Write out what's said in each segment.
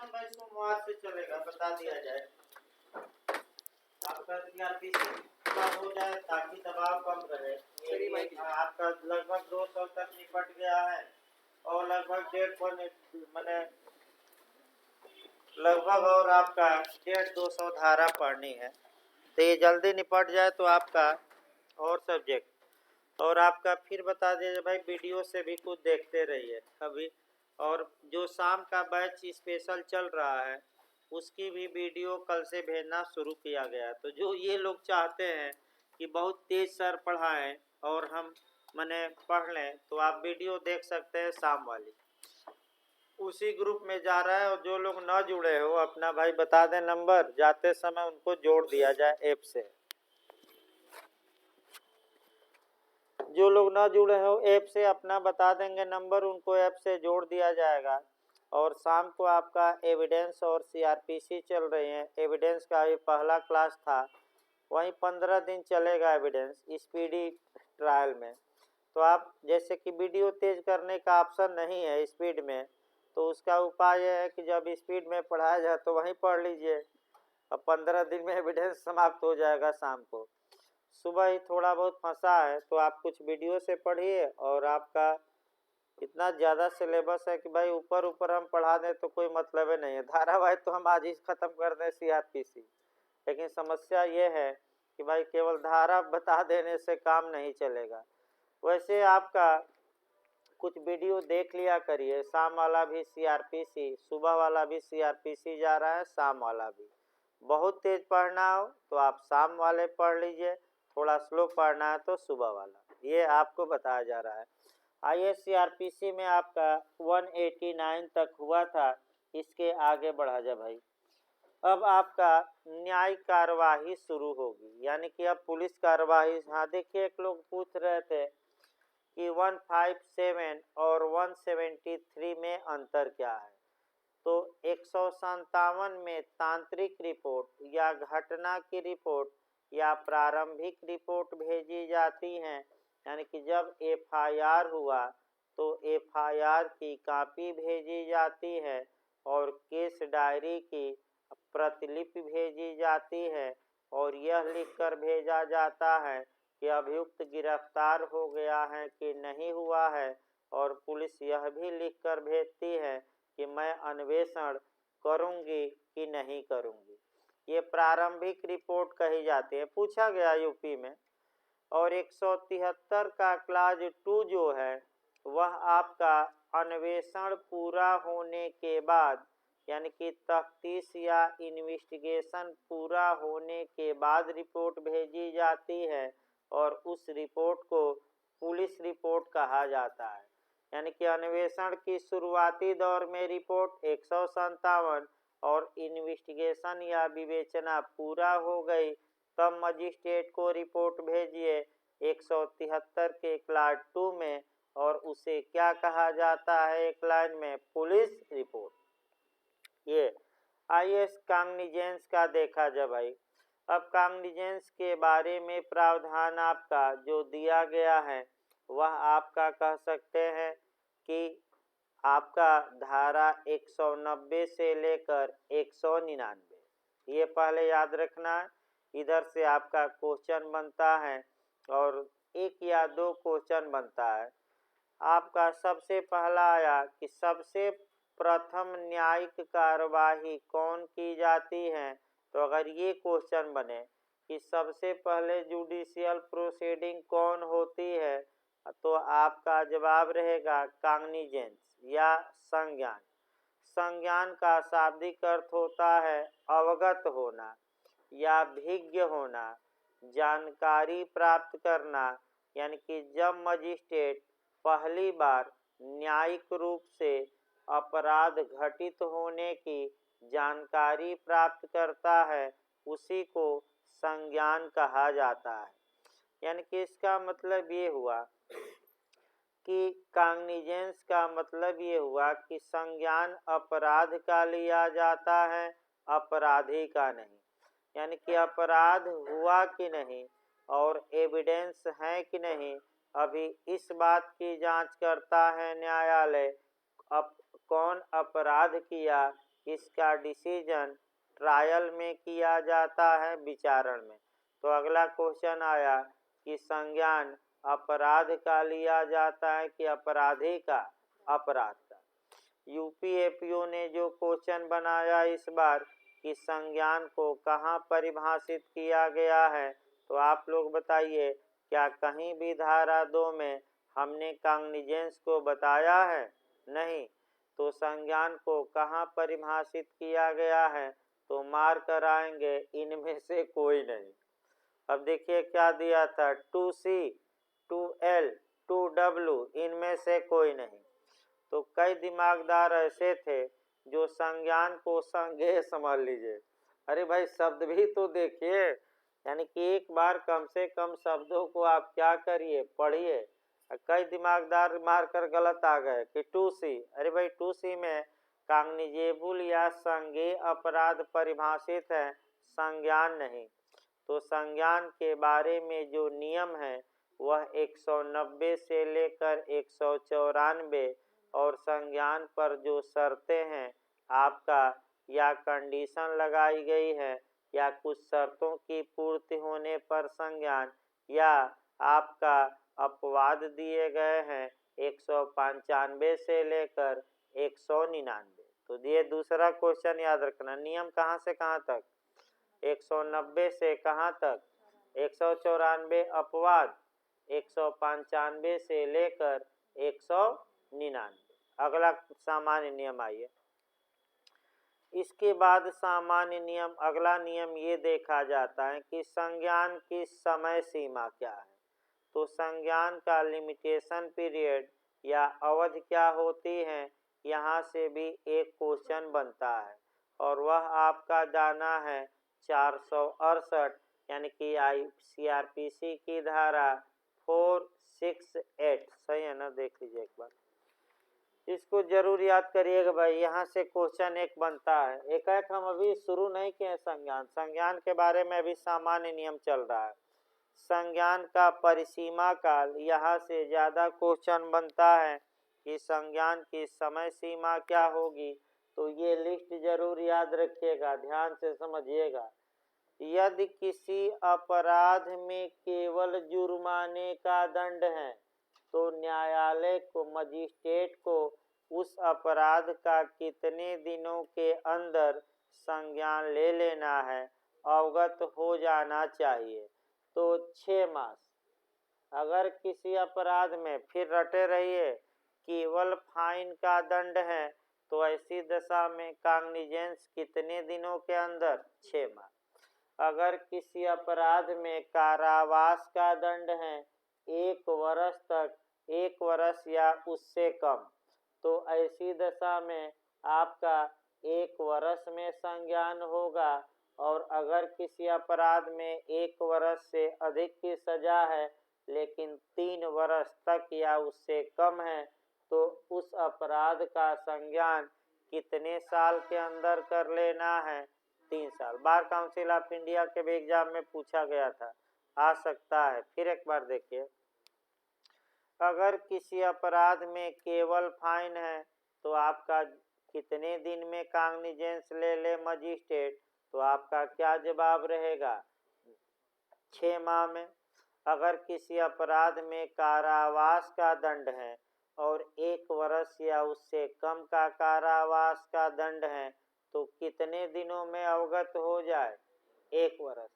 भाई सोमवार से चलेगा, बता दिया जाए। आपका सीआरपीसी पूरा हो जाए ताकि दबाव कम रहे। आपका लगभग 200 तक निपट गया है और लगभग 150 मैंने लगभग और आपका 150-200 धारा पढ़नी है। तो ये जल्दी निपट जाए तो आपका और सब्जेक्ट और आपका फिर बता दीजिए भाई, वीडियो से भी कुछ देखते रहिए अभी। और जो शाम का बैच स्पेशल चल रहा है उसकी भी वीडियो कल से भेजना शुरू किया गया। तो जो ये लोग चाहते हैं कि बहुत तेज सर पढ़ाएं और हम मने पढ़ लें, तो आप वीडियो देख सकते हैं शाम वाली, उसी ग्रुप में जा रहा है। और जो लोग न जुड़े हो अपना भाई बता दें नंबर, जाते समय उनको जोड़ दिया जाए ऐप से। जो लोग न जुड़े हो ऐप से अपना बता देंगे नंबर, उनको ऐप से जोड़ दिया जाएगा। और शाम को आपका एविडेंस और सीआरपीसी चल रही है। एविडेंस का भी पहला क्लास था, वहीं 15 दिन चलेगा एविडेंस स्पीडी ट्रायल में। तो आप जैसे कि वीडियो तेज करने का ऑप्शन नहीं है स्पीड में, तो उसका उपाय यह है कि जब स्पीड में पढ़ाया जाए तो वहीं पढ़ लीजिए। अब 15 दिन में एविडेंस समाप्त हो जाएगा शाम को। सुबह ही थोड़ा बहुत फंसा है तो आप कुछ वीडियो से पढ़िए। और आपका इतना ज़्यादा सिलेबस है कि भाई ऊपर ऊपर हम पढ़ा दें तो कोई मतलब ही नहीं है। धारावाहिक तो हम आज ही ख़त्म कर दें सीआरपीसी, लेकिन समस्या ये है कि भाई केवल धारा बता देने से काम नहीं चलेगा। वैसे आपका कुछ वीडियो देख लिया करिए। शाम वाला भी सीआरपीसी, सुबह वाला भी सीआरपीसी जा रहा है, शाम वाला भी। बहुत तेज पढ़ना हो तो आप शाम वाले पढ़ लीजिए, थोड़ा स्लो पढ़ना है तो सुबह वाला। ये आपको बताया जा रहा है। आइए सीआरपीसी में आपका 189 तक हुआ था, इसके आगे बढ़ा जाए भाई। अब आपका न्यायिक कार्यवाही शुरू होगी, यानी कि अब पुलिस कार्यवाही। हाँ देखिए, एक लोग पूछ रहे थे कि 157 और 173 में अंतर क्या है। तो 157 में तांत्रिक रिपोर्ट या घटना की रिपोर्ट या प्रारंभिक रिपोर्ट भेजी जाती हैं, यानी कि जब एफआईआर हुआ तो एफआईआर की कॉपी भेजी जाती है और केस डायरी की प्रतिलिपि भेजी जाती है और यह लिखकर भेजा जाता है कि अभियुक्त गिरफ्तार हो गया है कि नहीं हुआ है। और पुलिस यह भी लिखकर भेजती है कि मैं अन्वेषण करूंगी कि नहीं करूंगी। ये प्रारंभिक रिपोर्ट कही जाती है, पूछा गया यूपी में। और 173 का क्लाज 2 जो है वह आपका अन्वेषण पूरा होने के बाद, यानी कि तफ्तीश या इन्वेस्टिगेशन पूरा होने के बाद रिपोर्ट भेजी जाती है और उस रिपोर्ट को पुलिस रिपोर्ट कहा जाता है। यानी कि अन्वेषण की शुरुआती दौर में रिपोर्ट 157 और इन्वेस्टिगेशन या विवेचना पूरा हो गई तब मजिस्ट्रेट को रिपोर्ट भेजिए 173 के क्लास 2 में, और उसे क्या कहा जाता है एक लाइन में, पुलिस रिपोर्ट। ये आईएएस कॉग्निजेंस का देखा जाए भाई। अब कॉग्निजेंस के बारे में प्रावधान आपका जो दिया गया है वह आपका कह सकते हैं कि आपका धारा 190 से लेकर 199, ये पहले याद रखना है। इधर से आपका क्वेश्चन बनता है और 1 या 2 क्वेश्चन बनता है। आपका सबसे पहला आया कि सबसे प्रथम न्यायिक कार्यवाही कौन की जाती है। तो अगर ये क्वेश्चन बने कि सबसे पहले जुडिशियल प्रोसीडिंग कौन होती है, तो आपका जवाब रहेगा कॉग्निजेंस या संज्ञान। संज्ञान का शाब्दिक अर्थ होता है अवगत होना या भिज्ञ होना, जानकारी प्राप्त करना। यानी कि जब मजिस्ट्रेट पहली बार न्यायिक रूप से अपराध घटित होने की जानकारी प्राप्त करता है उसी को संज्ञान कहा जाता है। यानी कि इसका मतलब ये हुआ कि कॉग्निजेंस का मतलब ये हुआ कि संज्ञान अपराध का लिया जाता है, अपराधी का नहीं। यानी कि अपराध हुआ कि नहीं और एविडेंस है कि नहीं, अभी इस बात की जांच करता है न्यायालय। कौन अपराध किया इसका डिसीजन ट्रायल में किया जाता है, विचारण में। तो अगला क्वेश्चन आया कि संज्ञान अपराध का लिया जाता है कि अपराधी का, अपराध का। यूपीएफयू ने जो क्वेश्चन बनाया इस बार कि संज्ञान को कहाँ परिभाषित किया गया है, तो आप लोग बताइए क्या कहीं भी धारा 2 में हमने कॉग्निजेंस को बताया है? नहीं। तो संज्ञान को कहाँ परिभाषित किया गया है, तो मार्क कराएंगे इनमें से कोई नहीं। अब देखिए क्या दिया था, 2C, 2L, 2W, इनमें से कोई नहीं। तो कई दिमागदार ऐसे थे जो संज्ञान को संज्ञेय समझ लीजिए। अरे भाई शब्द भी तो देखिए, यानी कि एक बार कम से कम शब्दों को आप क्या करिए, पढ़िए। कई दिमागदार मारकर गलत आ गए कि 2C। अरे भाई 2C में कॉग्निजेबल या संज्ञेय अपराध परिभाषित है, संज्ञान नहीं। तो संज्ञान के बारे में जो नियम है वह 190 से लेकर 194 और संज्ञान पर जो शर्तें हैं आपका या कंडीशन लगाई गई है या कुछ शर्तों की पूर्ति होने पर संज्ञान या आपका अपवाद दिए गए हैं 195 से लेकर 199। तो ये दूसरा क्वेश्चन याद रखना, नियम कहाँ से कहाँ तक, 190 से कहाँ तक, 194 अपवाद, 195 से लेकर 199। अगला सामान्य नियम आइए। इसके बाद सामान्य नियम, अगला नियम ये देखा जाता है कि संज्ञान की समय सीमा क्या है। तो संज्ञान का लिमिटेशन पीरियड या अवधि क्या होती है, यहाँ से भी एक क्वेश्चन बनता है और वह आपका जाना है 468, यानी कि CRPC की धारा 468। सही है ना, देख लीजिए एक बार, इसको जरूर याद करिएगा भाई, यहाँ से क्वेश्चन एक बनता है। एक हम अभी शुरू नहीं किए संज्ञान के बारे में अभी सामान्य नियम चल रहा है। संज्ञान का परिसीमा काल, यहाँ से ज़्यादा क्वेश्चन बनता है कि संज्ञान की समय सीमा क्या होगी। तो ये लिस्ट जरूर याद रखिएगा, ध्यान से समझिएगा। यदि किसी अपराध में केवल जुर्माने का दंड है तो न्यायालय को, मजिस्ट्रेट को उस अपराध का कितने दिनों के अंदर संज्ञान ले लेना है, अवगत हो जाना चाहिए। तो 6 मास। अगर किसी अपराध में, फिर रटे रहिए, केवल फाइन का दंड है तो ऐसी दशा में कॉग्निजेंस कितने दिनों के अंदर, 6 मास। अगर किसी अपराध में कारावास का दंड है 1 वर्ष तक, 1 वर्ष या उससे कम, तो ऐसी दशा में आपका 1 वर्ष में संज्ञान होगा। और अगर किसी अपराध में 1 वर्ष से अधिक की सजा है लेकिन 3 वर्ष तक या उससे कम है, तो उस अपराध का संज्ञान कितने साल के अंदर कर लेना है, 3 साल। बार काउंसिल ऑफ इंडिया के भी एग्जाम में पूछा गया था, आ सकता है। फिर एक बार देखिए, अगर किसी अपराध में केवल फाइन है तो आपका कितने दिन में कॉग्निजेंस ले ले मजिस्ट्रेट, तो आपका क्या जवाब रहेगा, 6 माह में। अगर किसी अपराध में कारावास का दंड है और 1 वर्ष या उससे कम का कारावास का दंड है तो कितने दिनों में अवगत हो जाए, 1 वर्ष।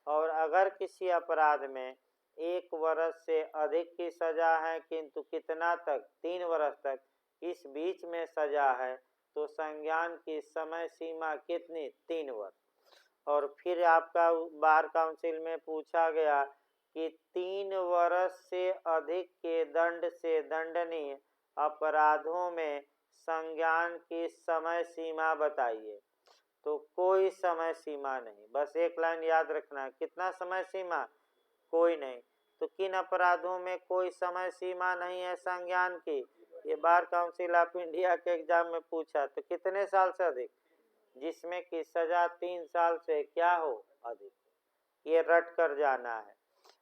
और अगर किसी अपराध में 1 वर्ष से अधिक की सजा है किंतु कितना तक, 3 वर्ष तक, इस बीच में सजा है, तो संज्ञान की समय सीमा कितनी, 3 वर्ष। और फिर आपका बार काउंसिल में पूछा गया कि 3 वर्ष से अधिक के दंड से दंडनीय अपराधों में संज्ञान की समय सीमा बताइए। तो कोई समय सीमा नहीं, बस एक लाइन याद रखना, कितना समय सीमा, कोई नहीं। तो किन अपराधों में कोई समय सीमा नहीं है संज्ञान की, ये बार काउंसिल ऑफ इंडिया के एग्जाम में पूछा। तो कितने साल से अधिक, जिसमें कि सजा 3 साल से क्या हो, अधिक, ये रट कर जाना है।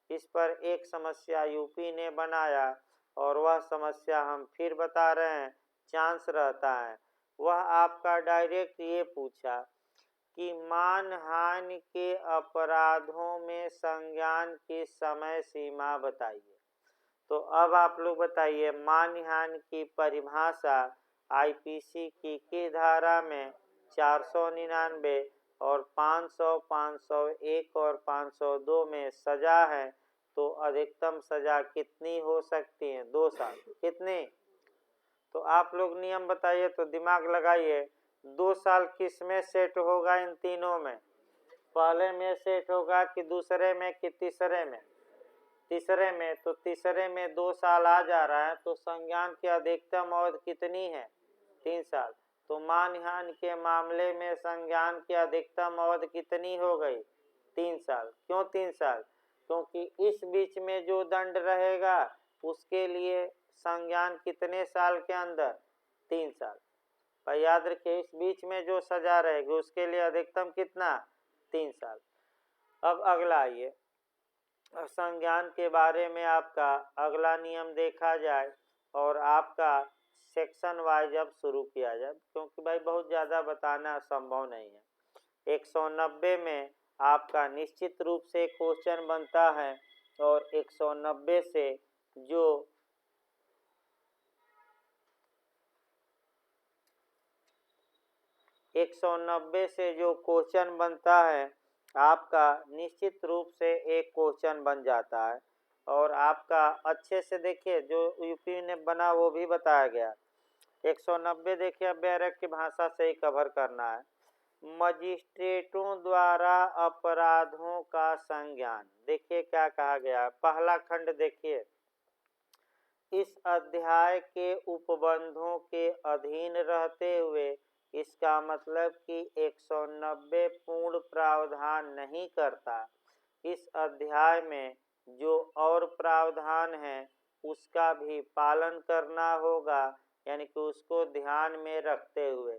इस पर एक समस्या यूपी ने बनाया और वह समस्या हम फिर बता रहे हैं, चांस रहता है। वह आपका डायरेक्ट ये पूछा कि मानहानि के अपराधों में संज्ञान की समय सीमा बताइए। तो अब आप लोग बताइए, मानहानि की परिभाषा आईपीसी की किस धारा में? 499 और 500, 501 और 502 में सजा है। तो अधिकतम सजा कितनी हो सकती है? 2 साल। कितनी? तो आप लोग नियम बताइए, तो दिमाग लगाइए। 2 साल किस में सेट होगा? इन तीनों में पहले में सेट होगा कि दूसरे में कि तीसरे में? तीसरे में। तो तीसरे में 2 साल आ जा रहा है, तो संज्ञान की अधिकतम अवधि कितनी है? 3 साल। तो मानहानि के मामले में संज्ञान की अधिकतम अवधि कितनी हो गई? 3 साल। क्यों 3 साल? क्योंकि इस बीच में जो दंड रहेगा उसके लिए संज्ञान कितने साल के अंदर? 3 साल। पर याद रखिए, इस बीच में जो सजा रहेगी उसके लिए अधिकतम कितना? 3 साल। अब अगला आइए, संज्ञान के बारे में आपका अगला नियम देखा जाए और आपका सेक्शन वाइज अब शुरू किया जाए, क्योंकि भाई बहुत ज़्यादा बताना संभव नहीं है। 190 में आपका निश्चित रूप से क्वेश्चन बनता है और 190 से जो 190 से जो क्वेश्चन बनता है आपका निश्चित रूप से एक क्वेश्चन बन जाता है। और आपका अच्छे से देखिए, जो यूपी ने बना वो भी बताया गया। 190 देखिए, अब बैरक की भाषा से ही कवर करना है। मजिस्ट्रेटों द्वारा अपराधों का संज्ञान। देखिए क्या कहा गया, पहला खंड देखिए, इस अध्याय के उपबंधों के अधीन रहते हुए, इसका मतलब कि 190 पूर्ण प्रावधान नहीं करता। इस अध्याय में जो और प्रावधान है उसका भी पालन करना होगा, यानी कि उसको ध्यान में रखते हुए।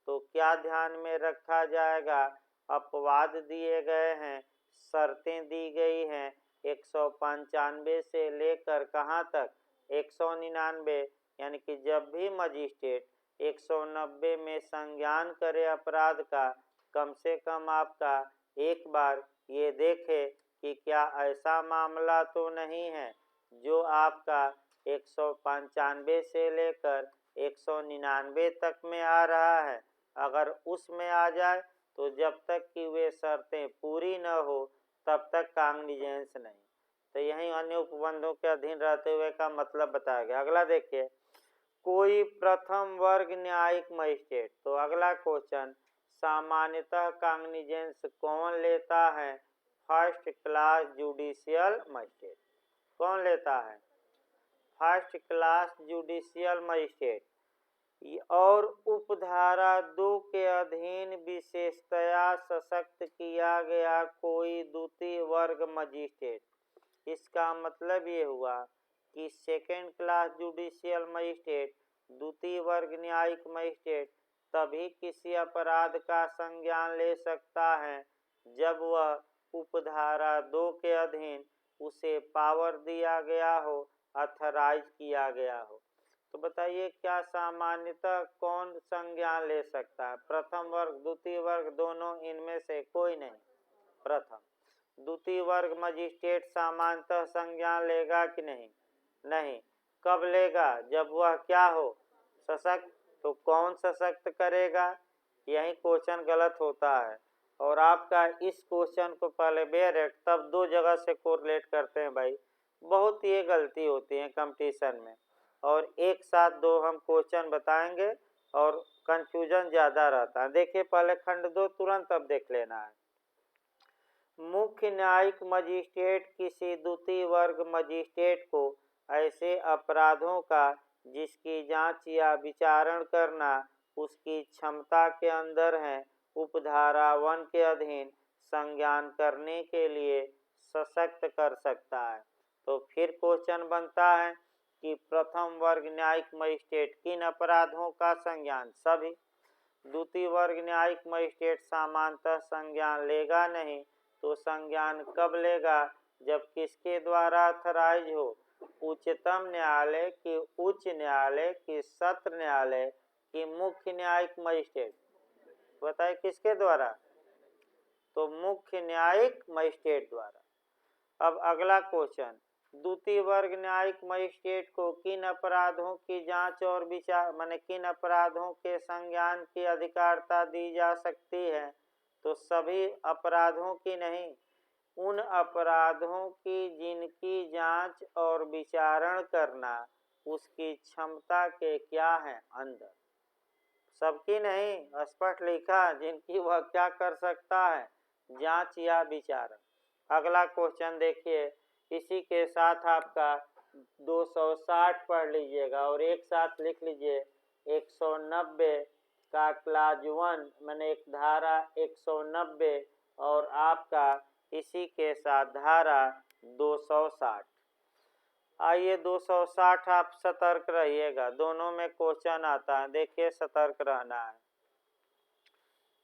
तो क्या ध्यान में रखा जाएगा? अपवाद दिए गए हैं, शर्तें दी गई हैं। 195 से लेकर कहाँ तक? 199। यानी कि जब भी मजिस्ट्रेट 190 में संज्ञान करे अपराध का, कम से कम आपका एक बार ये देखे कि क्या ऐसा मामला तो नहीं है जो आपका 195 से लेकर 199 तक में आ रहा है। अगर उसमें आ जाए तो जब तक कि वे शर्तें पूरी न हो तब तक कॉग्निजेंस नहीं। तो यही अन्य उपबंधों के अधीन रहते हुए का मतलब बताया गया। अगला देखिए, कोई प्रथम वर्ग न्यायिक मजिस्ट्रेट। तो अगला क्वेश्चन, सामान्यतः कॉग्निजेंस कौन लेता है? First class judicial magistrate. कौन लेता है? First class judicial magistrate. और उपधारा 2 के अधीन विशेषतया सशक्त किया गया कोई द्वितीय वर्ग मजिस्ट्रेट। इसका मतलब ये हुआ कि सेकेंड क्लास जुडिशियल मजिस्ट्रेट, द्वितीय वर्ग न्यायिक मजिस्ट्रेट तभी किसी अपराध का संज्ञान ले सकता है जब वह उपधारा 2 के अधीन उसे पावर दिया गया हो, अथराइज किया गया हो। तो बताइए, क्या सामान्यतः कौन संज्ञान ले सकता है? प्रथम वर्ग, द्वितीय वर्ग, दोनों, इनमें से कोई नहीं। प्रथम। द्वितीय वर्ग मजिस्ट्रेट सामान्यतः संज्ञान लेगा कि नहीं? नहीं। कब लेगा? जब वह क्या हो? सशक्त। तो कौन सशक्त करेगा? यही क्वेश्चन गलत होता है। और आपका इस क्वेश्चन को पहले बेरेक्ट तब 2 जगह से कोरिलेट करते हैं भाई, बहुत ये गलती होती है कंपटीशन में। और एक साथ 2 हम क्वेश्चन बताएंगे और कंफ्यूजन ज़्यादा रहता है। देखिए पहले खंड 2 तुरंत अब देख लेना है। मुख्य न्यायिक मजिस्ट्रेट किसी द्वितीय वर्ग मजिस्ट्रेट को ऐसे अपराधों का जिसकी जांच या विचारण करना उसकी क्षमता के अंदर है, उपधारा 1 के अधीन संज्ञान करने के लिए सशक्त कर सकता है। तो फिर क्वेश्चन बनता है कि प्रथम वर्ग न्यायिक मजिस्ट्रेट किन अपराधों का संज्ञान? सभी। द्वितीय वर्ग न्यायिक मजिस्ट्रेट सामान्यतः संज्ञान लेगा नहीं। तो संज्ञान कब लेगा? जब किसके द्वारा अथराइज हो? उच्चतम न्यायालय की, उच्च न्यायालय की, सत्र न्यायालय कि मुख्य न्यायिक मजिस्ट्रेट, बताए किसके द्वारा, तो मुख्य न्यायिक मजिस्ट्रेट द्वारा। अब अगला क्वेश्चन, द्वितीय वर्ग न्यायिक मजिस्ट्रेट को किन अपराधों की जांच और विचार माने किन अपराधों के संज्ञान की अधिकारता दी जा सकती है, तो सभी अपराधों की नहीं, उन अपराधों की जिनकी जांच और विचारण करना उसकी क्षमता के क्या है अंदर, सबकी नहीं, स्पष्ट लिखा, जिनकी वह क्या कर सकता है, जांच या विचारण। अगला क्वेश्चन देखिए, इसी के साथ आपका 260 पढ़ लीजिएगा और एक साथ लिख लीजिए 190 का क्लास 1 मैंने एक धारा 190 और आपका इसी के साथ धारा 260। आइए 260 आप सतर्क रहिएगा, दोनों में क्वेश्चन आता है, देखिए सतर्क रहना है।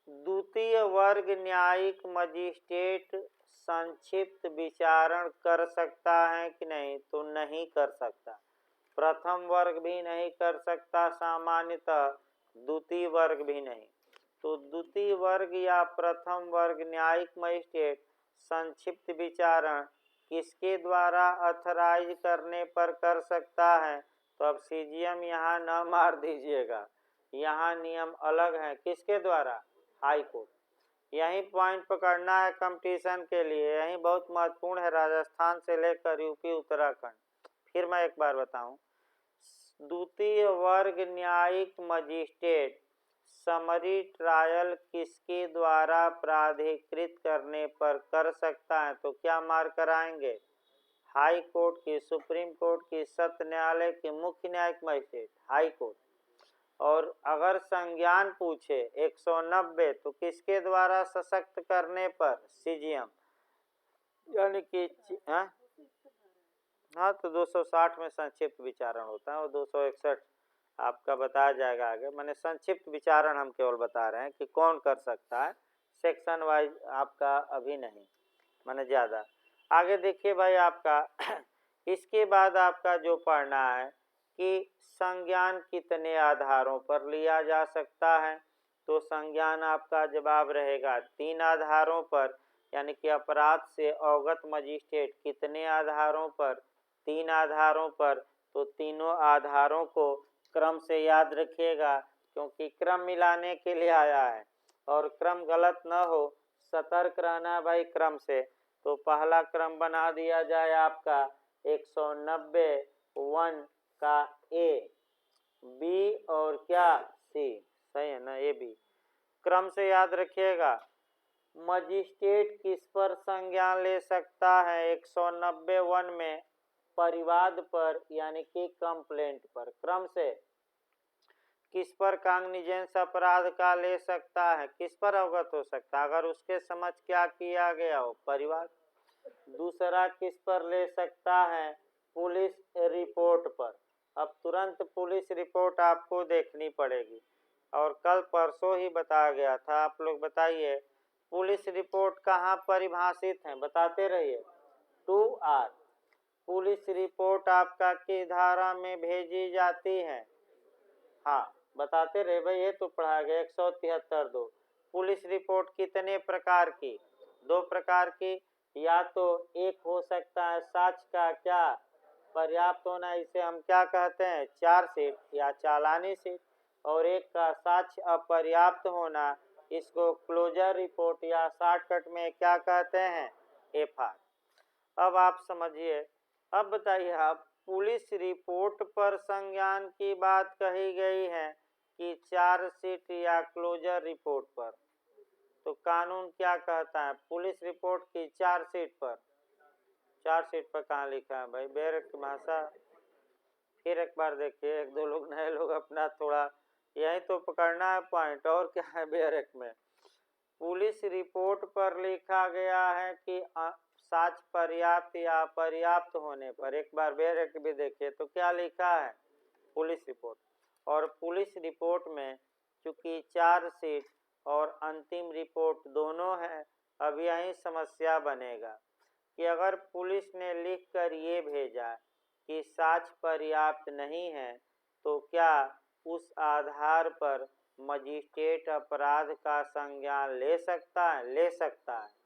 द्वितीय वर्ग न्यायिक मजिस्ट्रेट संक्षिप्त विचारण कर सकता है कि नहीं, तो नहीं कर सकता। प्रथम वर्ग भी नहीं कर सकता सामान्यतः, द्वितीय वर्ग भी नहीं। तो द्वितीय वर्ग या प्रथम वर्ग न्यायिक मजिस्ट्रेट संक्षिप्त विचारण किसके द्वारा ऑथराइज करने पर कर सकता है, तो अब सीजीएम यहाँ न मार दीजिएगा, यहाँ नियम अलग है, किसके द्वारा, हाई कोर्ट। यही पॉइंट पकड़ना है कंपटीशन के लिए, यही बहुत महत्वपूर्ण है, राजस्थान से लेकर यूपी उत्तराखंड। फिर मैं एक बार बताऊं, द्वितीय वर्ग न्यायिक मजिस्ट्रेट समरी ट्रायल किसके द्वारा प्राधिकृत करने पर कर सकता है, तो क्या मार्क कराएंगे, हाई कोर्ट की, सुप्रीम कोर्ट की, सत्र न्यायालय की, मुख्य न्यायिक मजिस्ट्रेट, हाई कोर्ट। और अगर संज्ञान पूछे 190 तो किसके द्वारा सशक्त करने पर, सीजीएम, यानी कि हाँ तो 260 में संक्षिप्त विचारण होता है और 261 आपका बताया जाएगा आगे, मैंने संक्षिप्त विचारण हम केवल बता रहे हैं कि कौन कर सकता है, सेक्शन वाइज आपका अभी नहीं, मैंने ज़्यादा। आगे देखिए भाई आपका इसके बाद आपका जो पढ़ना है कि संज्ञान कितने आधारों पर लिया जा सकता है, तो संज्ञान आपका जवाब रहेगा 3 आधारों पर, यानी कि अपराध से अवगत मजिस्ट्रेट कितने आधारों पर, 3 आधारों पर। तो तीनों आधारों को क्रम से याद रखिएगा, क्योंकि क्रम मिलाने के लिए आया है और क्रम गलत न हो, सतर्क रहना भाई क्रम से। तो पहला क्रम बना दिया जाए आपका 190 1 का ए, बी और क्या, सी, सही है ना, ए बी, क्रम से याद रखिएगा। मजिस्ट्रेट किस पर संज्ञान ले सकता है, 190 1 में परिवाद पर, यानी कि कंप्लेंट पर। क्रम से किस पर काग्निजेंस अपराध का ले सकता है, किस पर अवगत हो सकता है, अगर उसके समझ क्या किया गया हो, परिवाद। दूसरा किस पर ले सकता है, पुलिस रिपोर्ट पर। अब तुरंत पुलिस रिपोर्ट आपको देखनी पड़ेगी और कल परसों ही बताया गया था, आप लोग बताइए पुलिस रिपोर्ट कहाँ परिभाषित है, बताते रहिए। 2R पुलिस रिपोर्ट आपका किस धारा में भेजी जाती है, हाँ बताते रहे भाई, ये तो पढ़ा गया 173 2। पुलिस रिपोर्ट कितने प्रकार की, 2 प्रकार की, या तो एक हो सकता है साक्ष्य का क्या पर्याप्त होना, इसे हम क्या कहते हैं, चार्जशीट या चालानी शीट, और एक का साक्ष्य अपर्याप्त होना, इसको क्लोजर रिपोर्ट या शॉर्टकट में क्या कहते हैं, एफआर। अब आप समझिए, अब बताइए आप, पुलिस रिपोर्ट पर संज्ञान की बात कही गई है कि चार्जशीट या क्लोजर रिपोर्ट पर, तो कानून क्या कहता है, पुलिस रिपोर्ट की चार्जशीट पर। चार्जशीट पर कहाँ लिखा है भाई, बैरक की भाषा, फिर एक बार देखिए, 1 2 लोग नए लोग अपना थोड़ा यही तो पकड़ना है पॉइंट, और क्या है बैरक में। पुलिस रिपोर्ट पर लिखा गया है कि साक्ष्य पर्याप्त या अपर्याप्त होने पर, एक बार बैरक भी देखिए तो क्या लिखा है, पुलिस रिपोर्ट। और पुलिस रिपोर्ट में चूंकि चार्जशीट और अंतिम रिपोर्ट दोनों है, अब यही समस्या बनेगा कि अगर पुलिस ने लिखकर ये भेजा कि साक्ष्य पर्याप्त नहीं है, तो क्या उस आधार पर मजिस्ट्रेट अपराध का संज्ञान ले सकता है? ले सकता है।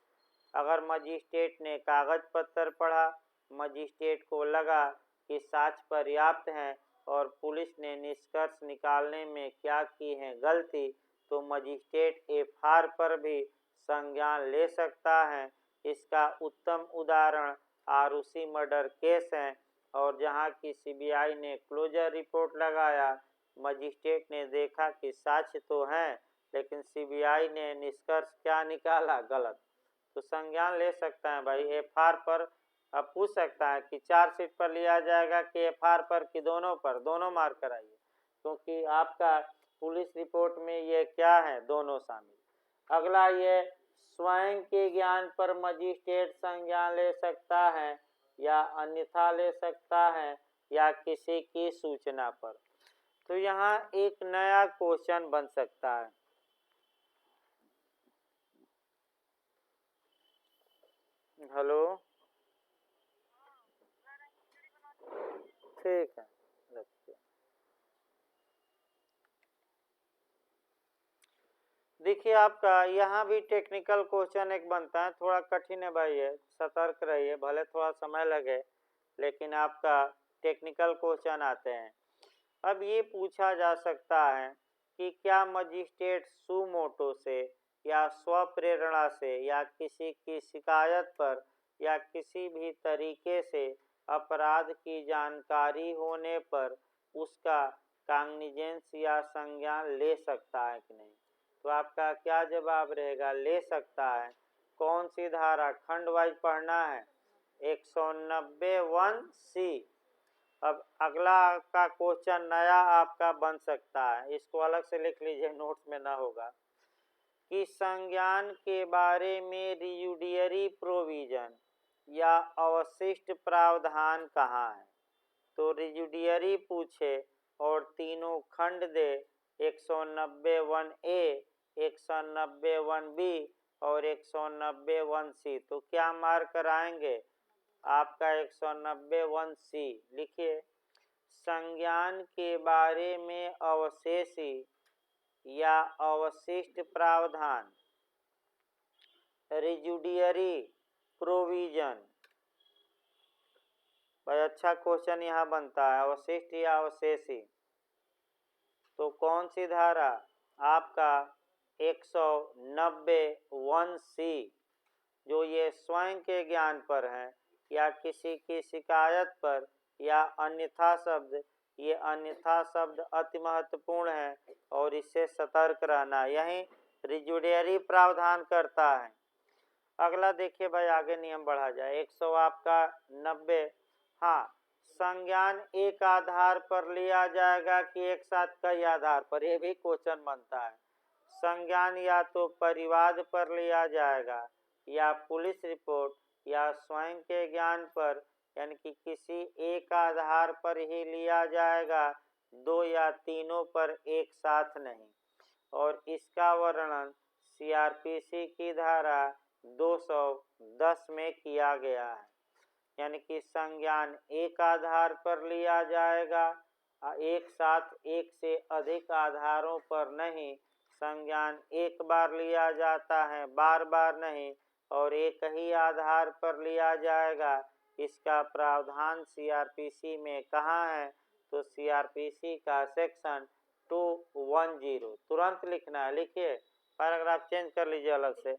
अगर मजिस्ट्रेट ने कागज पत्र पढ़ा, मजिस्ट्रेट को लगा कि साक्ष्य पर्याप्त हैं और पुलिस ने निष्कर्ष निकालने में क्या की है गलती, तो मजिस्ट्रेट एफआईआर पर भी संज्ञान ले सकता है। इसका उत्तम उदाहरण आरुषि मर्डर केस है, और जहां की सीबीआई ने क्लोजर रिपोर्ट लगाया, मजिस्ट्रेट ने देखा कि साक्ष्य तो हैं, लेकिन सीबीआई ने निष्कर्ष क्या निकाला? गलत। तो संज्ञान ले सकता है भाई। एफआईआर पर अब पूछ सकता है कि चार्जशीट पर लिया जाएगा कि एफआईआर पर, कि दोनों पर? दोनों मार्क कराइए, क्योंकि आपका पुलिस रिपोर्ट में ये क्या है? दोनों शामिल। अगला, ये स्वयं के ज्ञान पर मजिस्ट्रेट संज्ञान ले सकता है या अन्यथा ले सकता है या किसी की सूचना पर। तो यहाँ एक नया क्वेश्चन बन सकता है। हेलो, ठीक है, रखिए। देखिए, आपका यहाँ भी टेक्निकल क्वेश्चन एक बनता है, थोड़ा कठिन है भाई, है सतर्क रहिए, भले थोड़ा समय लगे, लेकिन आपका टेक्निकल क्वेश्चन आते हैं। अब ये पूछा जा सकता है कि क्या मजिस्ट्रेट सुमोटो से या स्वप्रेरणा से या किसी की शिकायत पर या किसी भी तरीके से अपराध की जानकारी होने पर उसका कॉग्निजेंस या संज्ञान ले सकता है कि नहीं? तो आपका क्या जवाब रहेगा? ले सकता है। कौन सी धारा? खंड वाइज पढ़ना है। 190(1)(c। अब अगला का क्वेश्चन नया आपका बन सकता है, इसको अलग से लिख लीजिए, नोट्स में ना होगा, कि संज्ञान के बारे में रिजुडियरी प्रोविजन या अवशिष्ट प्रावधान कहाँ है? तो रिजुडियरी पूछे और तीनों खंड दे, 190(1)(a), 190(1)(b और 190(1)(c। तो क्या मार्क कराएंगे? आपका 190(1)(c लिखिए। संज्ञान के बारे में अवशेषी या अवशिष्ट प्रावधान, रिजुडियरी प्रोविजन। भाई अच्छा क्वेश्चन यहाँ बनता है, अवशिष्ट या अवशेषी। तो कौन सी धारा? आपका 190(1)(c, जो ये स्वयं के ज्ञान पर है या किसी की शिकायत पर या अन्यथा शब्द, ये अन्यथा शब्द अति महत्वपूर्ण है और इससे सतर्क रहना, यही रिजुडियरी प्रावधान करता है। अगला देखिए भाई, आगे नियम बढ़ा जाए। 100 आपका 90। हाँ, संज्ञान एक आधार पर लिया जाएगा कि एक साथ कई आधार पर? ये भी क्वेश्चन बनता है। संज्ञान या तो परिवाद पर लिया जाएगा या पुलिस रिपोर्ट या स्वयं के ज्ञान पर, यानी कि किसी एक आधार पर ही लिया जाएगा, दो या तीनों पर एक साथ नहीं। और इसका वर्णन सीआरपीसी की धारा 210 में किया गया है, यानी कि संज्ञान एक आधार पर लिया जाएगा, एक साथ एक से अधिक आधारों पर नहीं। संज्ञान एक बार लिया जाता है, बार बार नहीं, और एक ही आधार पर लिया जाएगा। इसका प्रावधान सीआरपीसी में कहाँ है? तो सीआरपीसी का सेक्शन 210। तुरंत लिखना है, लिखिए, पैराग्राफ चेंज कर लीजिए अलग से।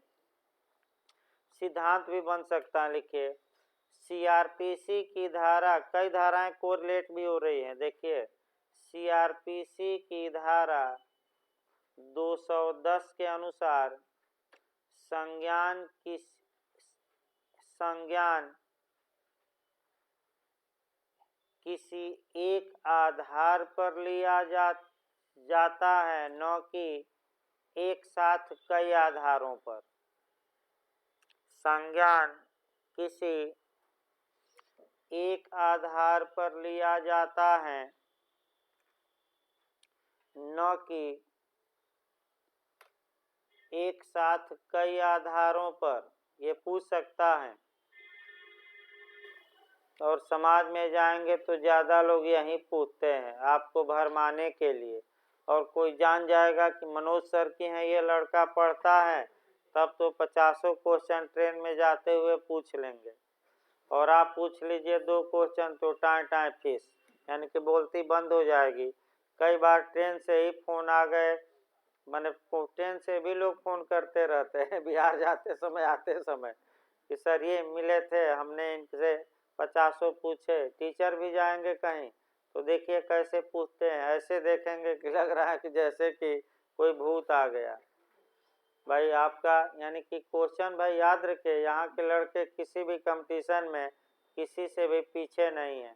सिद्धांत भी बन सकता है, लिखिए। सीआरपीसी की धारा, कई धाराएं कोरिलेट भी हो रही हैं, देखिए। सीआरपीसी की धारा 210 के अनुसार संज्ञान किसी एक आधार पर लिया जाता है, न कि एक साथ कई आधारों पर। संज्ञान किसी एक आधार पर लिया जाता है, न कि एक साथ कई आधारों पर। ये पूछ सकता है, और समाज में जाएंगे तो ज्यादा लोग यही पूछते हैं आपको भरमाने के लिए। और कोई जान जाएगा कि मनोज सर के हैं ये लड़का पढ़ता है, तब तो 50 क्वेश्चन ट्रेन में जाते हुए पूछ लेंगे। और आप पूछ लीजिए 2 क्वेश्चन तो टाँय टाँय फीस, यानी कि बोलती बंद हो जाएगी। कई बार ट्रेन से ही फ़ोन आ गए, मैंने ट्रेन से भी लोग फ़ोन करते रहते हैं बिहार जाते समय आते समय कि सर ये मिले थे, हमने इनसे 50 पूछे। टीचर भी जाएंगे कहीं तो देखिए कैसे पूछते हैं, ऐसे देखेंगे कि लग रहा है कि जैसे कि कोई भूत आ गया। भाई आपका यानी कि क्वेश्चन भाई याद रखिए, यहाँ के लड़के किसी भी कंपटीशन में किसी से भी पीछे नहीं है।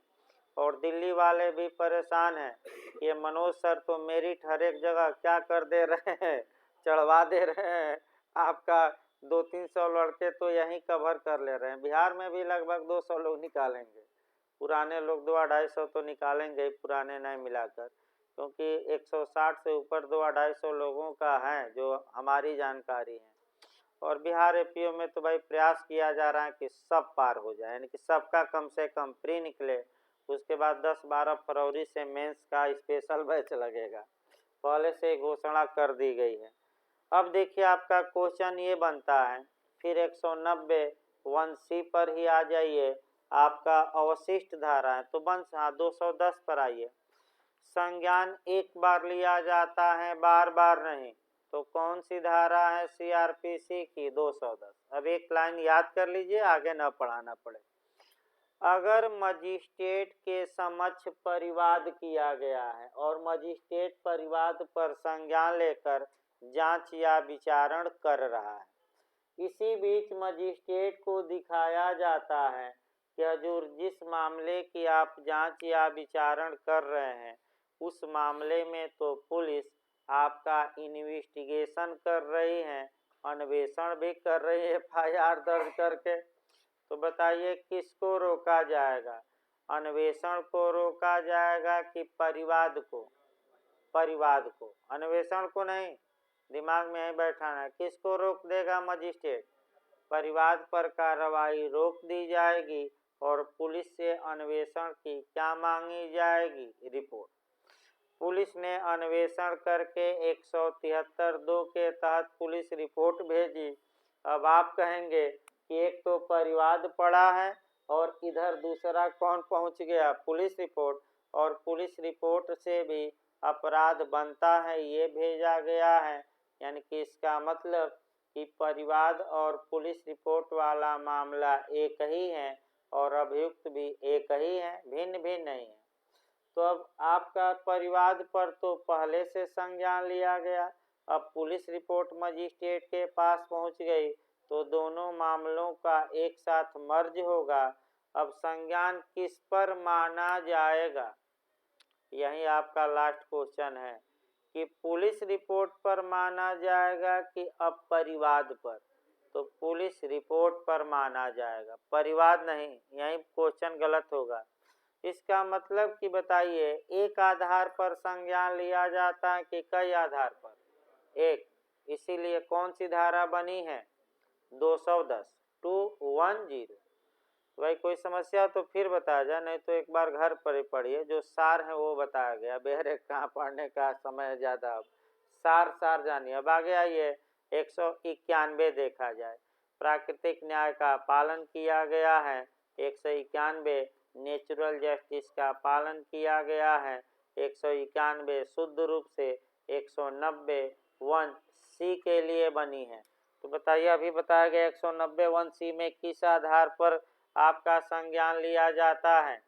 और दिल्ली वाले भी परेशान हैं, ये मनोज सर तो मेरिट हर एक जगह क्या कर दे रहे हैं, चढ़वा दे रहे हैं। आपका 200-300 लड़के तो यहीं कवर कर ले रहे हैं। बिहार में भी लगभग 200 लोग निकालेंगे, पुराने लोग 200-250 तो निकालेंगे ही, पुराने नहीं मिलाकर, क्योंकि 160 से ऊपर 200-250 लोगों का है जो हमारी जानकारी है। और बिहार एपीओ में तो भाई प्रयास किया जा रहा है कि सब पार हो जाए, यानी कि सबका कम से कम प्री निकले। उसके बाद 10-12 फरवरी से मेंस का स्पेशल बैच लगेगा, पहले से घोषणा कर दी गई है। अब देखिए आपका क्वेश्चन ये बनता है, फिर 190 1C पर ही आ जाइए, आपका अवशिष्ट धारा है तो 210 पर आइए। संज्ञान एक बार लिया जाता है, बार बार नहीं, तो कौन सी धारा है सीआरपीसी की? 210। अब एक लाइन याद कर लीजिए, आगे न पढ़ाना पड़े। अगर मजिस्ट्रेट के समक्ष परिवाद किया गया है और मजिस्ट्रेट परिवाद पर संज्ञान लेकर जांच या विचारण कर रहा है, इसी बीच मजिस्ट्रेट को दिखाया जाता है कि हजूर जिस मामले की आप जांच या विचारण कर रहे हैं उस मामले में तो पुलिस आपका इन्वेस्टिगेशन कर रही है, अन्वेषण भी कर रही है एफआईआर दर्ज करके। तो बताइए किसको रोका जाएगा? अन्वेषण को रोका जाएगा कि परिवाद को? परिवाद को, अन्वेषण को नहीं, दिमाग में ही बैठाना है। किसको रोक देगा मजिस्ट्रेट? परिवाद पर कार्रवाई रोक दी जाएगी और पुलिस से अन्वेषण की क्या मांगी जाएगी? रिपोर्ट। पुलिस ने अन्वेषण करके 173(2) के तहत पुलिस रिपोर्ट भेजी। अब आप कहेंगे कि एक तो परिवाद पड़ा है और इधर दूसरा कौन पहुंच गया? Police report. और पुलिस रिपोर्ट से भी अपराध बनता है ये भेजा गया है, यानी कि इसका मतलब कि परिवाद और पुलिस रिपोर्ट वाला मामला एक ही है और अभियुक्त भी एक ही है, भिन्न भिन्न नहीं है। तो अब आपका परिवाद पर तो पहले से संज्ञान लिया गया, अब पुलिस रिपोर्ट मजिस्ट्रेट के पास पहुंच गई तो दोनों मामलों का एक साथ मर्ज होगा। अब संज्ञान किस पर माना जाएगा? यही आपका लास्ट क्वेश्चन है कि पुलिस रिपोर्ट पर माना जाएगा कि अब परिवाद पर? तो पुलिस रिपोर्ट पर माना जाएगा, परिवाद नहीं। यही क्वेश्चन गलत होगा। इसका मतलब कि बताइए एक आधार पर संज्ञान लिया जाता है कि कई आधार पर? एक। इसीलिए कौन सी धारा बनी है? 210 210। भाई कोई समस्या तो फिर बताया जाए, नहीं तो एक बार घर पर ही पढ़िए, जो सार है वो बताया गया। बेहरे कहाँ पढ़ने का समय ज़्यादा, अब सार जानिए। अब आगे आइए 191 देखा जाए। प्राकृतिक न्याय का पालन किया गया है, 191 नेचुरल जस्टिस का पालन किया गया है, 191 शुद्ध रूप से 190 1C के लिए बनी है। तो बताइए अभी बताया गया 190 1C में किस आधार पर आपका संज्ञान लिया जाता है?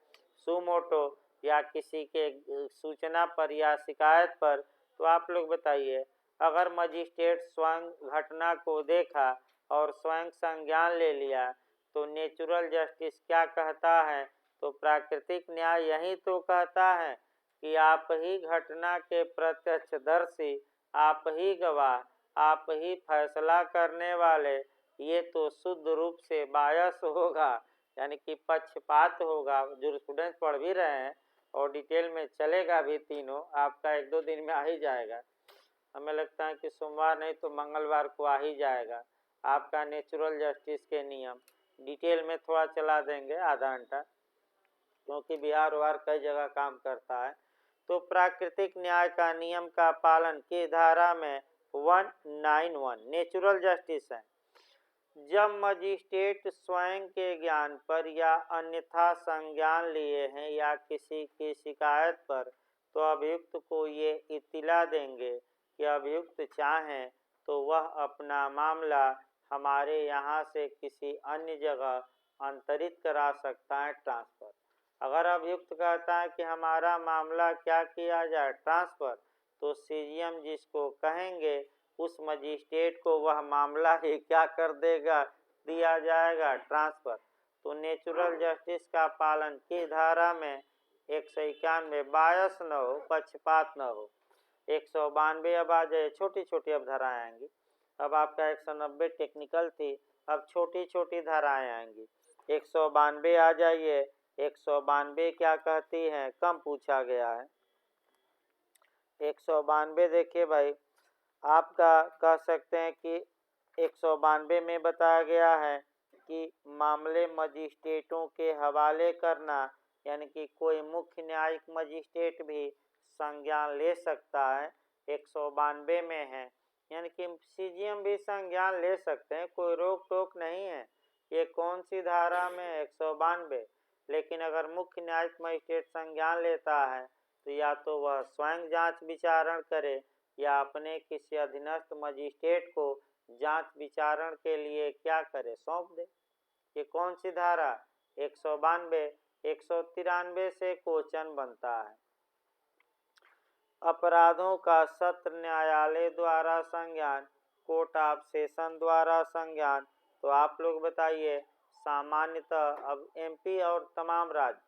सुमोटो या किसी के सूचना पर या शिकायत पर? तो आप लोग बताइए, अगर मजिस्ट्रेट स्वयं घटना को देखा और स्वयं संज्ञान ले लिया तो नेचुरल जस्टिस क्या कहता है? तो प्राकृतिक न्याय यही तो कहता है कि आप ही घटना के प्रत्यक्षदर्शी, आप ही गवाह, आप ही फैसला करने वाले। ये तो शुद्ध रूप से बायस होगा, यानी कि पक्षपात होगा। जो स्टूडेंट्स पढ़ भी रहे हैं और डिटेल में चलेगा भी, तीनों आपका 1-2 दिन में आ ही जाएगा। हमें लगता है कि सोमवार नहीं तो मंगलवार को आ ही जाएगा आपका नेचुरल जस्टिस के नियम। डिटेल में थोड़ा चला देंगे आधा घंटा, क्योंकि बिहार वार कई जगह काम करता है। तो प्राकृतिक न्याय का नियम का पालन की धारा में 191 नेचुरल जस्टिस है। जब मजिस्ट्रेट स्वयं के ज्ञान पर या अन्यथा संज्ञान लिए हैं या किसी की शिकायत पर, तो अभियुक्त को ये इत्तिला देंगे कि अभियुक्त चाहें तो वह अपना मामला हमारे यहाँ से किसी अन्य जगह अंतरित करा सकता है, ट्रांसफ़र। अगर अभियुक्त कहता है कि हमारा मामला क्या किया जाए, ट्रांसफ़र, तो सीजीएम जिसको कहेंगे उस मजिस्ट्रेट को वह मामला ही क्या कर देगा, दिया जाएगा, ट्रांसफ़र। तो नेचुरल जस्टिस का पालन की धारा में 191 बायस न हो, पक्षपात न हो। 192 अब आ जाए, छोटी छोटी अब धाराएँ आएंगी। अब आपका 190 टेक्निकल थी, अब छोटी छोटी धाराएँ आएंगी। 192 आ जाइए। 192 क्या कहती है, कम पूछा गया है। 192 देखिए भाई, आपका कह सकते हैं कि 192 में बताया गया है कि मामले मजिस्ट्रेटों के हवाले करना, यानी कि कोई मुख्य न्यायिक मजिस्ट्रेट भी संज्ञान ले सकता है, 192 में है। यानी कि सीजीएम भी संज्ञान ले सकते हैं, कोई रोक टोक नहीं है। ये कौन सी धारा में, 192। लेकिन अगर मुख्य न्यायिक मजिस्ट्रेट संज्ञान लेता है तो या तो वह स्वयं जांच विचारण करे या अपने किसी अधीनस्थ मजिस्ट्रेट को जांच विचारण के लिए क्या करे, सौंप दे। ये कौन सी धारा, 192। 193 से क्वेश्चन बनता है, अपराधों का सत्र न्यायालय द्वारा संज्ञान, कोर्ट ऑफ सेशन द्वारा संज्ञान। तो आप लोग बताइए, सामान्यतः अब एमपी और तमाम राज्य,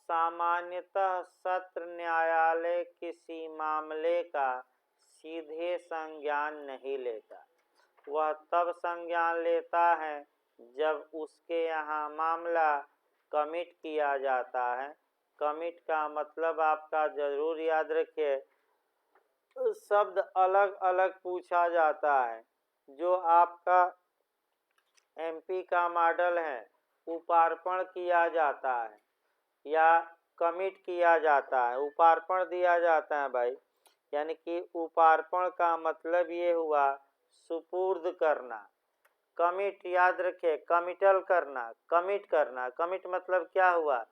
सामान्यतः सत्र न्यायालय किसी मामले का सीधे संज्ञान नहीं लेता। वह तब संज्ञान लेता है जब उसके यहाँ मामला कमिट किया जाता है। कमिट का मतलब आपका जरूर याद रखिए, शब्द अलग अलग पूछा जाता है। जो आपका एमपी का मॉडल है, उपार्पण किया जाता है या कमिट किया जाता है, उपार्पण दिया जाता है भाई। यानी कि उपार्पण का मतलब ये हुआ सुपुर्द करना। कमिट याद रखे, कमिटल करना, कमिट करना, कमिट मतलब क्या हुआ,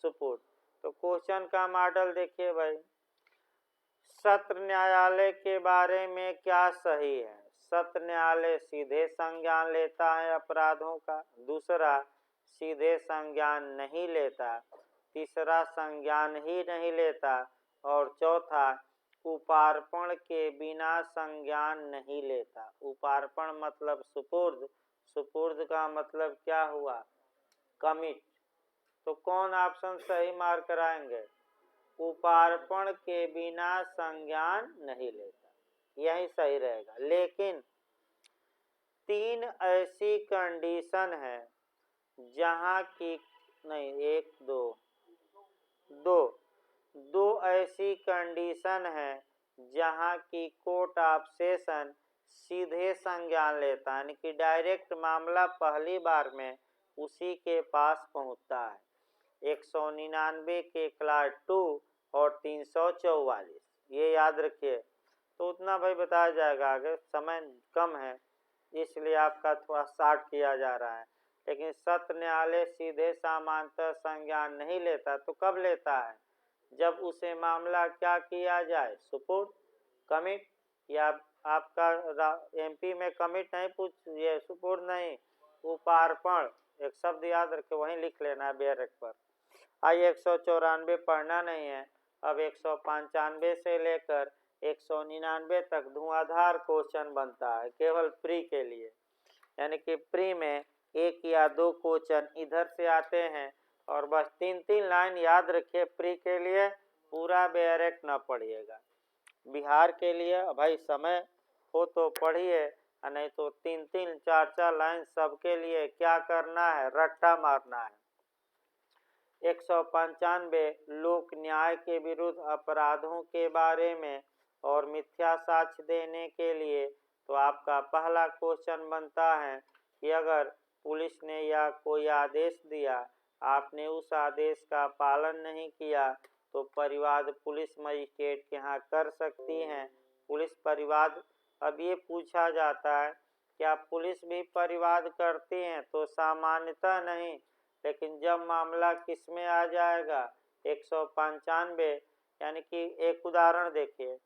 सुपुर्द। तो क्वेश्चन का मॉडल देखिए भाई, सत्र न्यायालय के बारे में क्या सही है। सत्र न्यायालय सीधे संज्ञान लेता है अपराधों का, दूसरा सीधे संज्ञान नहीं लेता, तीसरा संज्ञान ही नहीं लेता, और चौथा उपार्पण के बिना संज्ञान नहीं लेता। उपार्पण मतलब सुपुर्द, सुपुर्द का मतलब क्या हुआ, कमिट। तो कौन ऑप्शन सही मार्क कराएंगे, उपार्पण के बिना संज्ञान नहीं लेता, यही सही रहेगा। लेकिन 3 ऐसी कंडीशन है जहां की नहीं, 1 2 दो ऐसी कंडीशन है जहां की कोर्ट ऑफ सेशन सीधे संज्ञान लेता है, यानी कि डायरेक्ट मामला पहली बार में उसी के पास पहुंचता है। 199 के क्लास 2 और 344, ये याद रखिए। तो उतना भाई बताया जाएगा, आगे समय कम है इसलिए आपका थोड़ा शॉर्ट किया जा रहा है। लेकिन सत्र न्यायालय सीधे सामान्यतः संज्ञान नहीं लेता, तो कब लेता है, जब उसे मामला क्या किया जाए, सुपुर्द, कमिट। या आपका एमपी में कमिट नहीं पूछ, ये सुपुर्द नहीं, उपार्पण, एक शब्द याद रखे, वहीं लिख लेना है बैरक पर। आइए 194 पढ़ना नहीं है। अब 195 से लेकर 199 तक धुआंधार क्वेश्चन बनता है केवल प्री के लिए, यानी कि प्री में 1 या 2 क्वेश्चन इधर से आते हैं और बस 3-3 लाइन याद रखिए। प्री के लिए पूरा बैरक न पढ़िएगा, बिहार के लिए भाई समय हो तो पढ़िए, नहीं तो 3-3 4-4 लाइन सबके लिए क्या करना है, रट्टा मारना है। 195 लोक न्याय के विरुद्ध अपराधों के बारे में और मिथ्या साक्ष्य देने के लिए। तो आपका पहला क्वेश्चन बनता है कि अगर पुलिस ने या कोई आदेश दिया, आपने उस आदेश का पालन नहीं किया, तो परिवाद पुलिस मजिस्ट्रेट के यहाँ कर सकती हैं। पुलिस परिवाद, अब ये पूछा जाता है क्या पुलिस भी परिवाद करती हैं, तो सामान्यतः नहीं, लेकिन जब मामला किस में आ जाएगा 195, यानी कि एक उदाहरण देखिए,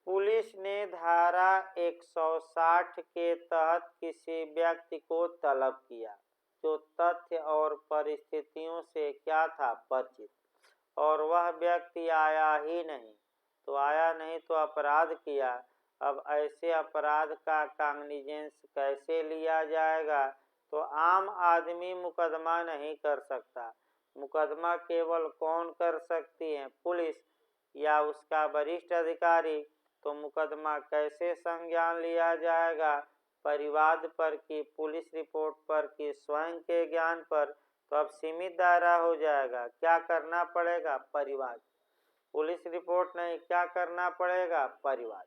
पुलिस ने धारा 160 के तहत किसी व्यक्ति को तलब किया जो तथ्य और परिस्थितियों से क्या था परिचित, और वह व्यक्ति आया ही नहीं, तो आया नहीं तो अपराध किया। अब ऐसे अपराध का कॉग्निजेंस कैसे लिया जाएगा, तो आम आदमी मुकदमा नहीं कर सकता, मुकदमा केवल कौन कर सकती है, पुलिस या उसका वरिष्ठ अधिकारी। तो मुकदमा कैसे संज्ञान लिया जाएगा, परिवाद पर कि पुलिस रिपोर्ट पर कि स्वयं के ज्ञान पर, तो अब सीमित दायरा हो जाएगा। क्या करना पड़ेगा, परिवाद, पुलिस रिपोर्ट नहीं, क्या करना पड़ेगा, परिवाद।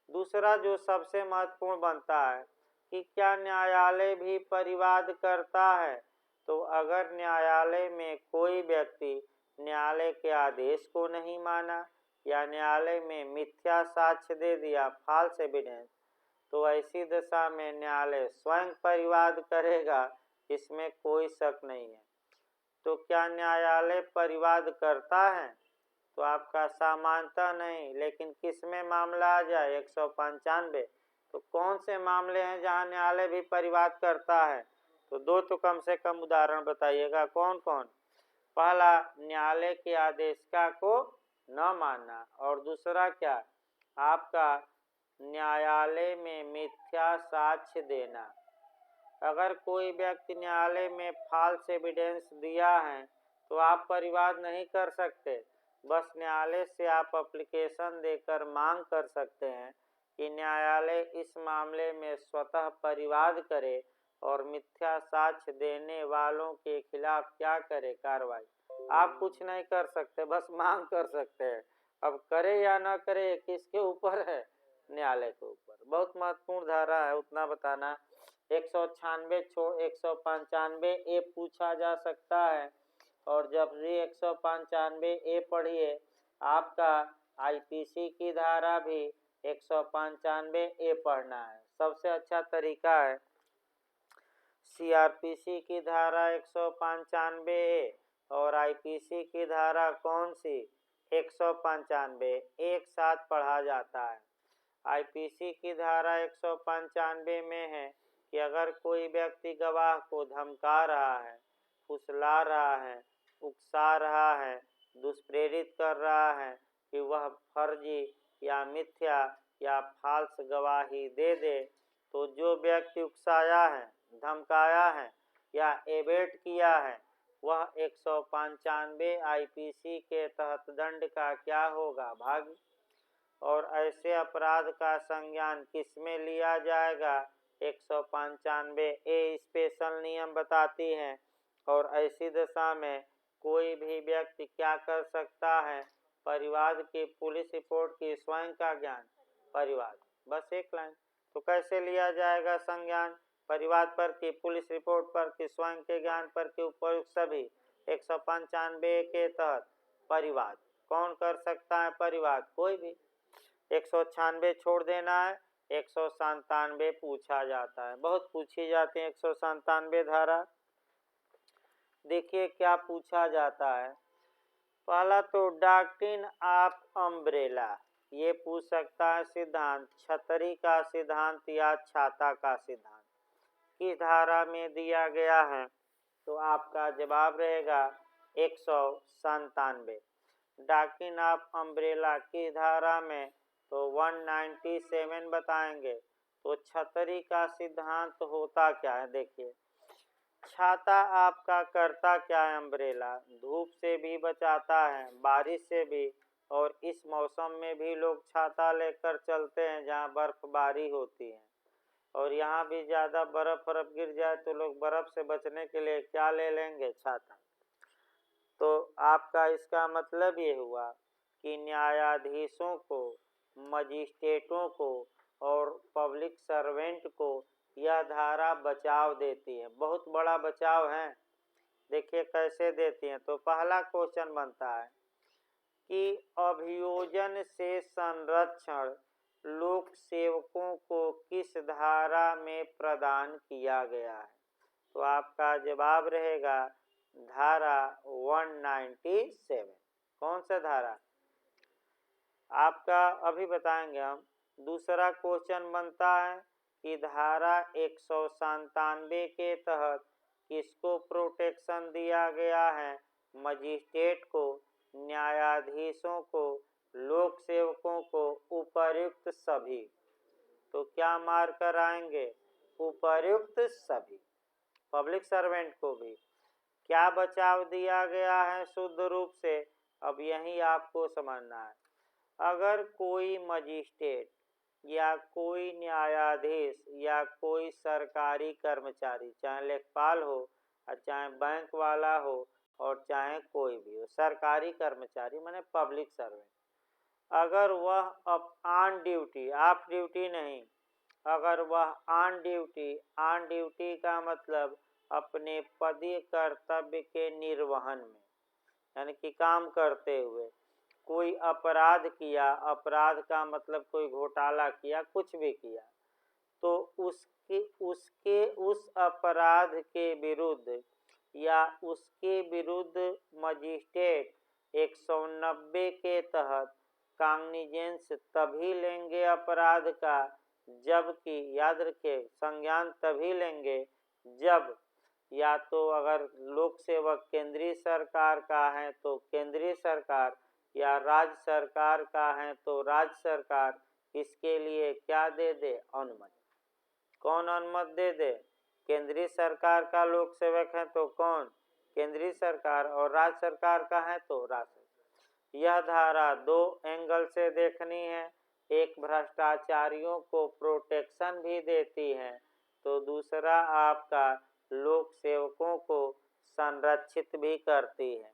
दूसरा जो सबसे महत्वपूर्ण बनता है कि क्या न्यायालय भी परिवाद करता है, तो अगर न्यायालय में कोई व्यक्ति न्यायालय के आदेश को नहीं माना या न्यायालय में मिथ्या साक्ष्य दे दिया, फॉल्स एविडेंस, तो ऐसी दशा में न्यायालय स्वयं परिवाद करेगा, इसमें कोई शक नहीं है। तो क्या न्यायालय परिवाद करता है, तो आपका सामान्यतः नहीं, लेकिन किस में मामला आ जाए 195, तो कौन से मामले हैं जहां न्यायालय भी परिवाद करता है, तो दो तो कम से कम उदाहरण बताइएगा, कौन कौन। पहला, न्यायालय के आदेशिका को न मानना, और दूसरा क्या, आपका न्यायालय में मिथ्या साक्ष्य देना। अगर कोई व्यक्ति न्यायालय में फॉल्स एविडेंस दिया है तो आप परिवाद नहीं कर सकते, बस न्यायालय से आप एप्लीकेशन देकर मांग कर सकते हैं कि न्यायालय इस मामले में स्वतः परिवाद करे और मिथ्या साक्ष्य देने वालों के खिलाफ क्या करे, कार्रवाई। आप कुछ नहीं कर सकते, बस मांग कर सकते हैं। अब करे या ना करे किसके ऊपर है, न्यायालय के ऊपर। बहुत महत्वपूर्ण धारा है, उतना बताना। 196 छोड़ 195 ए पूछा जा सकता है, और जब भी 195 ए पढ़िए, आपका आईपीसी की धारा भी 195 ए पढ़ना है। सबसे अच्छा तरीका है सीआरपीसी की धारा 195 ए और आईपीसी की धारा कौन सी, 195, एक साथ पढ़ा जाता है। आईपीसी की धारा 195 में है कि अगर कोई व्यक्ति गवाह को धमका रहा है, फुसला रहा है, उकसा रहा है, दुष्प्रेरित कर रहा है कि वह फर्जी या मिथ्या या फाल्स गवाही दे दे, तो जो व्यक्ति उकसाया है, धमकाया है या एबेट किया है, वह 195 आईपीसी के तहत दंड का क्या होगा, भागी। और ऐसे अपराध का संज्ञान किस में लिया जाएगा, 195 ए स्पेशल नियम बताती है। और ऐसी दशा में कोई भी व्यक्ति क्या कर सकता है, परिवाद की पुलिस रिपोर्ट की स्वयं का ज्ञान, परिवाद, बस एक लाइन। तो कैसे लिया जाएगा संज्ञान, परिवाद पर कि पुलिस रिपोर्ट पर कि स्वयं के ज्ञान पर कि उपयुक्त सभी 195 के तहत परिवाद। कौन कर सकता है परिवाद, कोई भी। 196 छोड़ देना है, 197 पूछा जाता है, बहुत पूछी जाती है 197 धारा। देखिए क्या पूछा जाता है। पहला तो डॉक्ट्रिन ऑफ अम्ब्रेला, ये पूछ सकता है सिद्धांत, छतरी का सिद्धांत या छाता का सिद्धांत किस धारा में दिया गया है, तो आपका जवाब रहेगा 197। डॉक्ट्रिन ऑफ अम्ब्रेला किस धारा में, तो 197 बताएंगे। तो छतरी का सिद्धांत होता क्या है, देखिए छाता आपका करता क्या है, अम्ब्रेला धूप से भी बचाता है, बारिश से भी, और इस मौसम में भी लोग छाता लेकर चलते हैं जहाँ बर्फबारी होती है, और यहाँ भी ज़्यादा बर्फ गिर जाए तो लोग बर्फ से बचने के लिए क्या ले लेंगे, छाता। तो आपका इसका मतलब ये हुआ कि न्यायाधीशों को, मजिस्ट्रेटों को और पब्लिक सर्वेंट को यह धारा बचाव देती है, बहुत बड़ा बचाव है। देखिए कैसे देती हैं। तो पहला क्वेश्चन बनता है कि अभियोजन से संरक्षण लोक सेवकों को किस धारा में प्रदान किया गया है? तो आपका जवाब रहेगा धारा 197। कौन सा धारा? आपका अभी बताएंगे हम। दूसरा क्वेश्चन बनता है कि धारा 197 के तहत किसको प्रोटेक्शन दिया गया है? मजिस्ट्रेट को, न्यायाधीशों को, लोक सेवकों को, उपर्युक्त सभी। तो क्या मार्क कराएंगे? उपर्युक्त सभी। पब्लिक सर्वेंट को भी क्या बचाव दिया गया है शुद्ध रूप से? अब यही आपको समझना है। अगर कोई मजिस्ट्रेट या कोई न्यायाधीश या कोई सरकारी कर्मचारी, चाहे लेखपाल हो और चाहे बैंक वाला हो और चाहे कोई भी हो, सरकारी कर्मचारी माने पब्लिक सर्वेंट, अगर वह ऑन ड्यूटी, ऑफ ड्यूटी नहीं, अगर वह ऑन ड्यूटी का मतलब अपने पदीय कर्तव्य के निर्वहन में, यानी कि काम करते हुए कोई अपराध किया, अपराध का मतलब कोई घोटाला किया, कुछ भी किया, तो उस अपराध के विरुद्ध या उसके विरुद्ध मजिस्ट्रेट 190 के तहत कॉग्निजेंस तभी लेंगे अपराध का, जबकि याद रखिए संज्ञान तभी लेंगे जब या तो अगर लोक सेवक केंद्रीय सरकार का है तो केंद्रीय सरकार, या राज्य सरकार का है तो राज्य सरकार इसके लिए क्या दे दे? अनुमति। कौन अनुमति दे दे? केंद्रीय सरकार का लोक सेवक है तो कौन? केंद्रीय सरकार, और राज्य सरकार का है तो राज्य। यह धारा दो एंगल से देखनी है। एक भ्रष्टाचारियों को प्रोटेक्शन भी देती है, तो दूसरा आपका लोक सेवकों को संरक्षित भी करती है।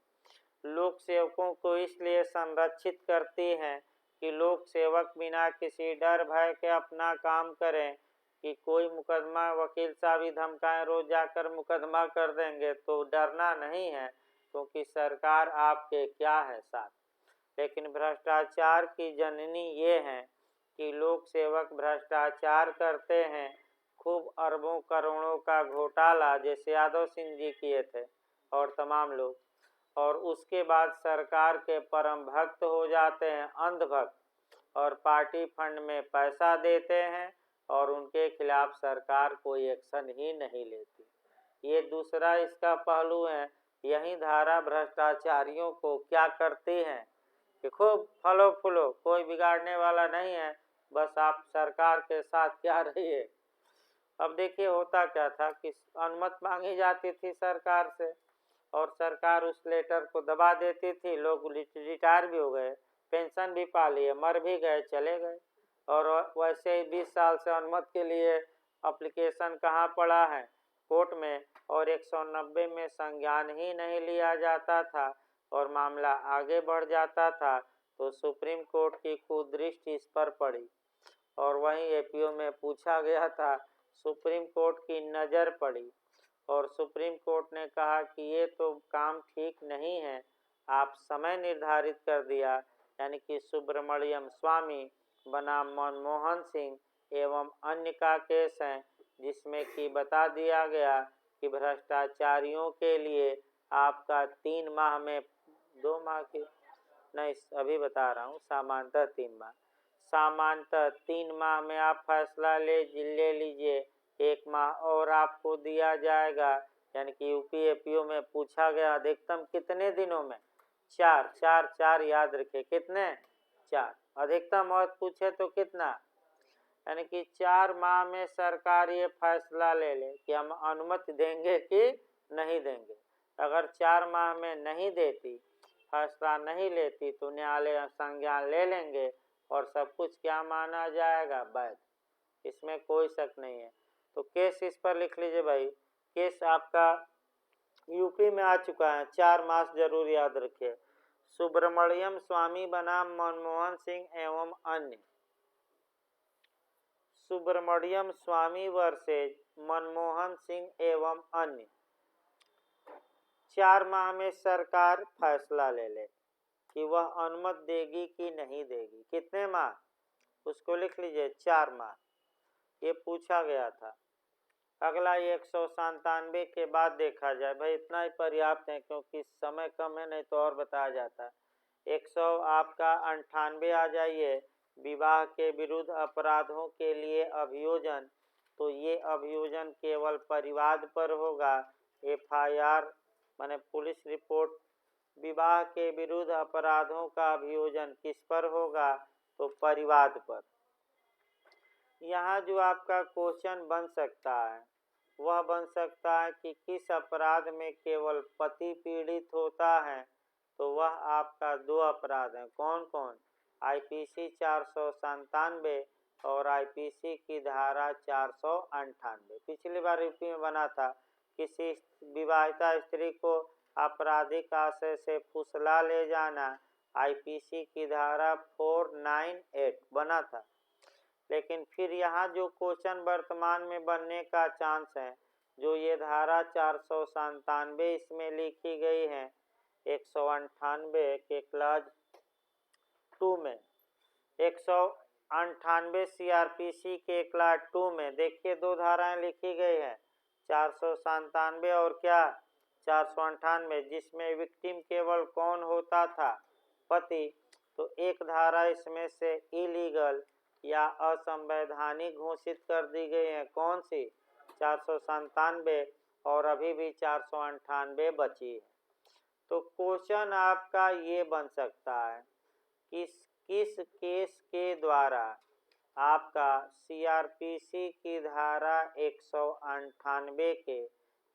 लोक सेवकों को इसलिए संरक्षित करती है कि लोक सेवक बिना किसी डर भय के अपना काम करें, कि कोई मुकदमा वकील साहब ही धमकाएं, रोज जाकर मुकदमा कर देंगे, तो डरना नहीं है क्योंकि सरकार आपके क्या है? साथ। लेकिन भ्रष्टाचार की जननी ये है कि लोक सेवक भ्रष्टाचार करते हैं, खूब अरबों करोड़ों का घोटाला जैसे यादव सिंह जी किए थे और तमाम लोग, और उसके बाद सरकार के परम भक्त हो जाते हैं, अंधभक्त, और पार्टी फंड में पैसा देते हैं और उनके खिलाफ सरकार कोई एक्शन ही नहीं लेती। ये दूसरा इसका पहलू है। यही धारा भ्रष्टाचारियों को क्या करती है कि खूब फलो फूलो, कोई बिगाड़ने वाला नहीं है, बस आप सरकार के साथ क्या रहिए। अब देखिए होता क्या था कि अनुमति मांगी जाती थी सरकार से और सरकार उस लेटर को दबा देती थी। लोग रिटायर भी हो गए, पेंशन भी पा लिए, मर भी गए, चले गए, और वैसे ही 20 साल से अनुमति के लिए एप्लीकेशन कहाँ पड़ा है? कोर्ट में, और 190 में संज्ञान ही नहीं लिया जाता था और मामला आगे बढ़ जाता था। तो सुप्रीम कोर्ट की कुदृष्टि इस पर पड़ी और वहीं एपीओ में पूछा गया था, सुप्रीम कोर्ट की नज़र पड़ी और सुप्रीम कोर्ट ने कहा कि ये तो काम ठीक नहीं है। आप समय निर्धारित कर दिया, यानी कि सुब्रमण्यम स्वामी बनाम मनमोहन सिंह एवं अन्य का केस है, जिसमें कि बता दिया गया कि भ्रष्टाचारियों के लिए आपका 3 माह में 2 माह की नहीं, अभी बता रहा हूँ, सामान्यतः 3 माह, सामान्यतः 3 माह में आप फैसला ले लीजिए, 1 माह और आपको दिया जाएगा। यानी कि यूपीएपीओ में पूछा गया अधिकतम कितने दिनों में? 4 याद रखें, कितने? 4। अधिकतम और पूछे तो कितना? यानी कि 4 माह में सरकार ये फैसला ले ले कि हम अनुमति देंगे कि नहीं देंगे। अगर 4 माह में नहीं देती, फैसला नहीं लेती, तो न्यायालय संज्ञान ले लेंगे और सब कुछ क्या माना जाएगा? वैध। इसमें कोई शक नहीं है। तो केस इस पर लिख लीजिए भाई। केस आपका यूपी में आ चुका है, 4 मास जरूर याद रखिए। सुब्रमण्यम स्वामी बनाम मनमोहन सिंह एवं अन्य, सुब्रमण्यम स्वामी वर्सेज मनमोहन सिंह एवं अन्य। 4 माह में सरकार फैसला ले ले। कि वह अनुमति देगी कि नहीं देगी। कितने मार्क, उसको लिख लीजिए 4 मार्क, ये पूछा गया था। अगला 197 के बाद देखा जाए, भाई इतना ही पर्याप्त है क्योंकि समय कम है, नहीं तो और बताया जाता। 100 आपका 98 आ जाइए, विवाह के विरुद्ध अपराधों के लिए अभियोजन। तो ये अभियोजन केवल परिवाद पर होगा। FIR माने पुलिस रिपोर्ट, विवाह के विरुद्ध अपराधों का अभियोजन किस पर होगा, तो परिवाद पर। यहाँ जो आपका क्वेश्चन बन सकता है वह बन सकता है कि किस अपराध में केवल पति पीड़ित होता है, तो वह आपका 2 अपराध हैं। कौन कौन, IPC 497 और IPC की धारा 498। पिछली बार यूपी में बना था, किसी विवाहिता स्त्री को आपराधिक आशय से फुसला ले जाना, IPC की धारा 498 बना था। लेकिन फिर यहाँ जो क्वेश्चन वर्तमान में बनने का चांस है, जो ये धारा 497 इसमें लिखी गई है 198 के क्लास 2 में, 198 CRPC के क्लास 2 में देखिए 2 धाराएं लिखी गई है, 497 और क्या 498, जिसमें विक्टिम केवल कौन होता था, पति। तो एक धारा इसमें से इलीगल या असंवैधानिक घोषित कर दी गई है, कौन सी, 497, और अभी भी 498 बची है। तो क्वेश्चन आपका ये बन सकता है, किस केस के द्वारा आपका CRPC की धारा 198 के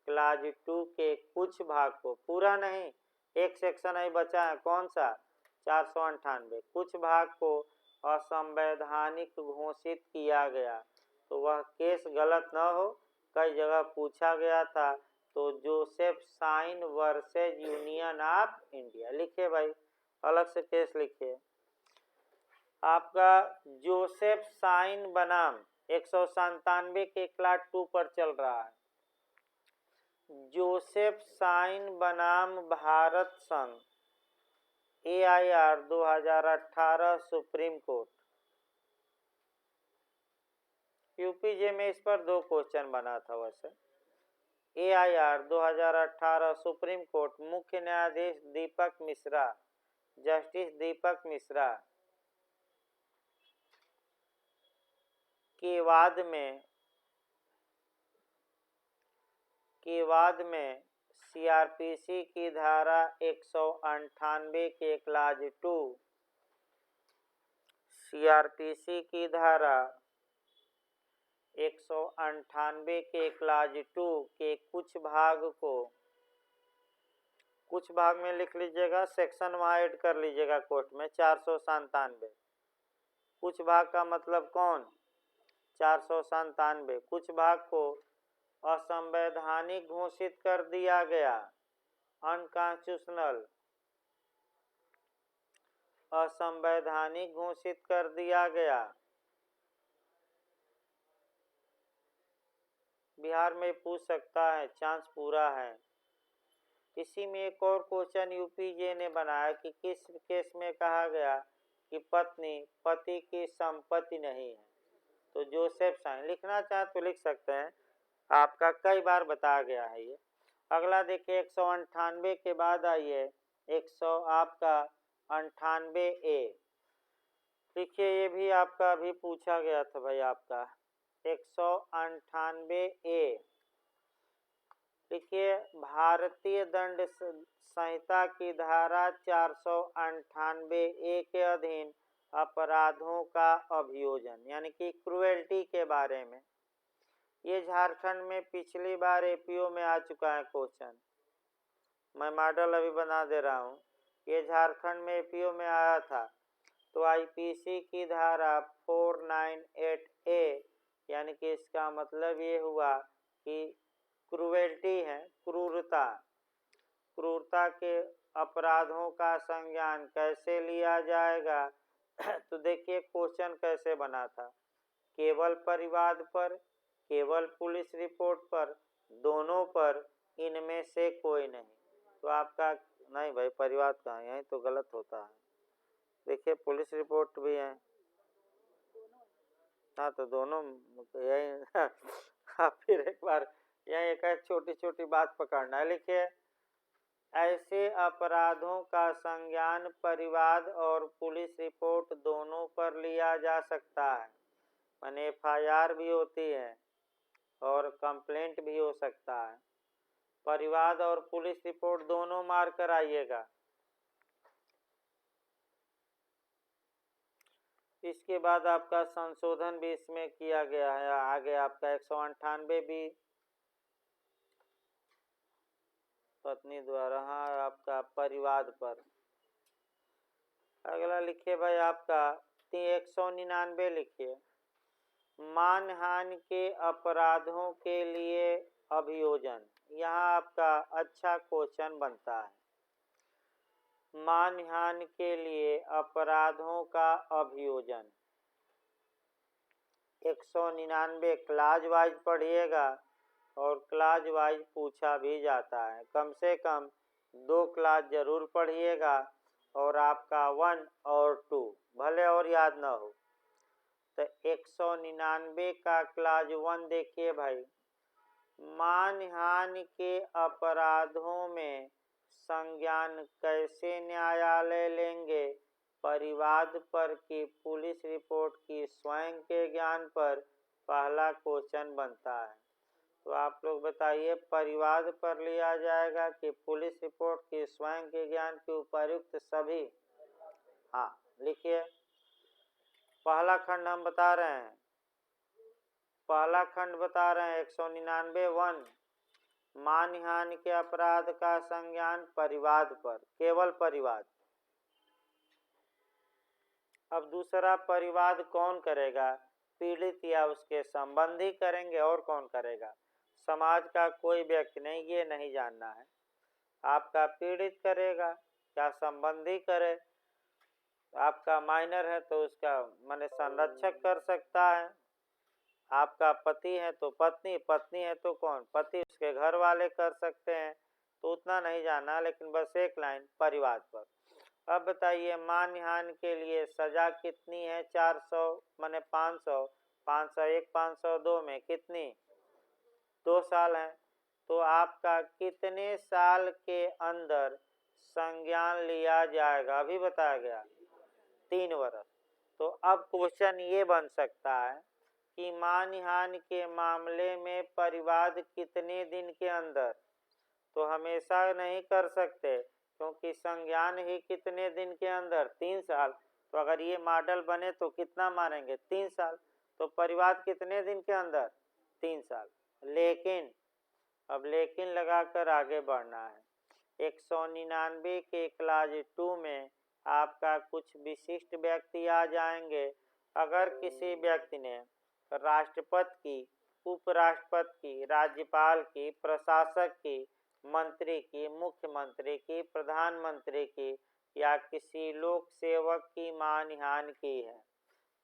क्लास 2 के कुछ भाग को, पूरा नहीं, एक सेक्शन ही बचा है, कौन सा, 498, कुछ भाग को असंवैधानिक घोषित किया गया। तो वह केस गलत न हो, कई जगह पूछा गया था। तो Joseph Shine versus Union of India लिखे भाई, अलग से केस लिखिए। आपका जोसेफ साइन बनाम 197 के क्लास 2 पर चल रहा है। जोसेफ साइन बनाम भारत संघ AIR 2018 सुप्रीम कोर्ट। UPJ में इस पर 2 क्वेश्चन बना था वैसे। AIR 2018 सुप्रीम कोर्ट, मुख्य न्यायाधीश दीपक मिश्रा, जस्टिस दीपक मिश्रा के वाद में CRPC की धारा 198 के क्लास 2, CRPC की धारा 198 के क्लास 2 के कुछ भाग में लिख लीजिएगा, सेक्शन वहाँ ऐड कर लीजिएगा कोर्ट में, 497। कुछ भाग का मतलब कौन, 497। कुछ भाग को असंवैधानिक घोषित कर दिया गया, अनकॉन्स्टिट्यूशनल, असंवैधानिक घोषित कर दिया गया। बिहार में पूछ सकता है, चांस पूरा है। इसी में एक और क्वेश्चन UPJ ने बनाया कि किस केस में कहा गया कि पत्नी पति की संपत्ति नहीं है। तो जोसेफ साइन लिखना चाहे तो लिख सकते हैं, आपका कई बार बताया गया है ये। अगला देखिए 198 के बाद आइए 198A। देखिए ये भी आपका अभी पूछा गया था भाई, आपका 198A। देखिए भारतीय दंड संहिता की धारा 498A के अधीन अपराधों का अभियोजन, यानी कि क्रूएल्टी के बारे में। ये झारखंड में पिछली बार APO में आ चुका है क्वेश्चन, मैं मॉडल अभी बना दे रहा हूँ। ये झारखंड में APO में आया था। तो IPC की धारा 498A, यानी कि इसका मतलब ये हुआ कि क्रूएल्टी है, क्रूरता के अपराधों का संज्ञान कैसे लिया जाएगा। तो देखिए क्वेश्चन कैसे बना था, केवल परिवाद पर, केवल पुलिस रिपोर्ट पर, दोनों पर, इनमें से कोई नहीं। तो आपका नहीं भाई, परिवाद कहाँ, यहीं तो गलत होता है। देखिए पुलिस रिपोर्ट भी है। हाँ तो दोनों यही आप फिर एक बार यही एक छोटी छोटी बात पकड़ना है। लिखिए, ऐसे अपराधों का संज्ञान परिवाद और पुलिस रिपोर्ट दोनों पर लिया जा सकता है। माने FIR भी होती है और कंप्लेंट भी हो सकता है। परिवाद और पुलिस रिपोर्ट दोनों मार कर आइएगा। इसके बाद आपका संशोधन भी इसमें किया गया है। आगे आपका 198 भी पत्नी द्वारा, हाँ आपका परिवाद पर। अगला लिखिए भाई आपका 199 लिखिए, मानहानि के अपराधों के लिए अभियोजन। यहाँ आपका अच्छा क्वेश्चन बनता है। मानहानि के लिए अपराधों का अभियोजन 199 क्लाज वाइज पढ़िएगा और क्लाज वाइज पूछा भी जाता है। कम से कम 2 क्लास जरूर पढ़िएगा और आपका 1 और 2 भले और याद ना हो। तो 199 का क्लाज 1 देखिए भाई, मानहानि के अपराधों में संज्ञान कैसे न्यायालय लेंगे? परिवाद पर की पुलिस रिपोर्ट की स्वयं के ज्ञान पर पहला क्वेश्चन बनता है। तो आप लोग बताइए, परिवाद पर लिया जाएगा कि पुलिस रिपोर्ट की स्वयं के ज्ञान के उपर्युक्त सभी? हाँ लिखिए, पहला खंड हम बता रहे हैं। पहला खंड बता रहे हैं 199 1, मानहानि के अपराध का संज्ञान परिवाद पर, केवल परिवाद। अब दूसरा परिवाद कौन करेगा? पीड़ित या उसके संबंधी करेंगे, और कौन करेगा? समाज का कोई व्यक्ति नहीं, ये नहीं जानना है। आपका पीड़ित करेगा या संबंधी करे। आपका माइनर है तो उसका माने संरक्षक कर सकता है। आपका पति है तो पत्नी, पत्नी है तो कौन? पति, उसके घर वाले कर सकते हैं। तो उतना नहीं जानना, लेकिन बस एक लाइन परिवाद पर। अब बताइए, मानहानि के लिए सजा कितनी है? 400 माने 500, 501 502 में कितनी? 2 साल है। तो आपका कितने साल के अंदर संज्ञान लिया जाएगा? अभी बताया गया 3 वर्ष। तो अब क्वेश्चन ये बन सकता है कि मानहानि के मामले में परिवाद कितने दिन के अंदर? तो हमेशा नहीं कर सकते, क्योंकि संज्ञान ही कितने दिन के अंदर? 3 साल। तो अगर ये मॉडल बने तो कितना मानेंगे? 3 साल। तो परिवाद कितने दिन के अंदर? 3 साल। लेकिन अब लेकिन लगाकर आगे बढ़ना है। 199 के क्लास 2 में आपका कुछ विशिष्ट व्यक्ति आ जाएंगे। अगर किसी व्यक्ति ने राष्ट्रपति की, उपराष्ट्रपति की, राज्यपाल की, प्रशासक की, मंत्री की, मुख्यमंत्री की, प्रधानमंत्री की या किसी लोक सेवक की मानहानि की है,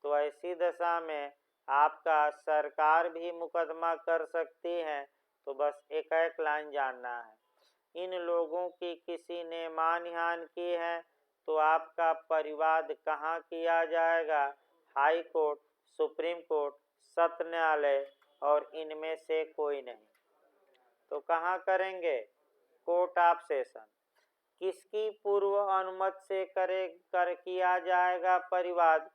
तो ऐसी दशा में आपका सरकार भी मुकदमा कर सकती है। तो बस एक एक लाइन जानना है। इन लोगों की किसी ने मानहानि की है तो आपका परिवाद कहाँ किया जाएगा? हाई कोर्ट, सुप्रीम कोर्ट, सत्र न्यायालय, और इनमें से कोई नहीं। तो कहाँ करेंगे? Court of session. किसकी पूर्व अनुमति से किया जाएगा परिवाद?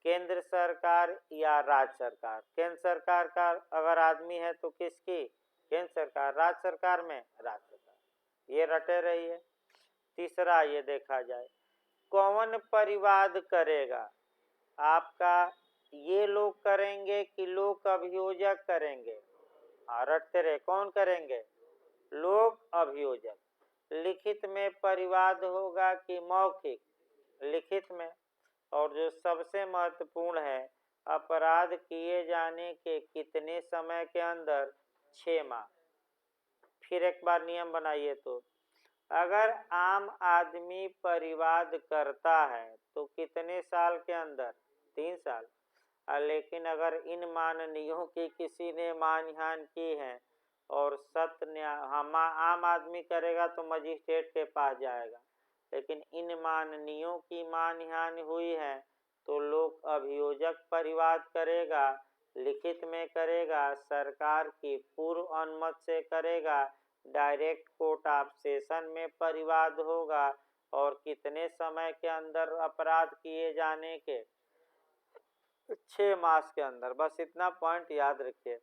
केंद्र सरकार या राज्य सरकार? केंद्र सरकार का अगर आदमी है तो किसकी? केंद्र सरकार। राज्य सरकार में राज्य सरकार। ये रटे रहिए। तीसरा ये देखा जाए, कौन परिवाद करेगा? आपका ये लोग करेंगे कि लोक अभियोजक करेंगे? रटते रहे, कौन करेंगे? लोक अभियोजक। लिखित में परिवाद होगा कि मौखिक? लिखित में। और जो सबसे महत्वपूर्ण है, अपराध किए जाने के कितने समय के अंदर? 6 माह। फिर एक बार नियम बनाइए तो, अगर आम आदमी परिवाद करता है तो कितने साल के अंदर? 3 साल। लेकिन अगर इन माननीयों की किसी ने मानहानि की है और आम आदमी करेगा तो मजिस्ट्रेट के पास जाएगा। लेकिन इन माननीयों की मानहानि हुई है तो लोक अभियोजक परिवाद करेगा, लिखित में करेगा, सरकार की पूर्व अनुमति से करेगा, डायरेक्ट कोर्ट ऑफ सेशन में परिवाद होगा और कितने समय के अंदर अपराध किए जाने के 6 मास के अंदर। बस इतना पॉइंट याद रखिए।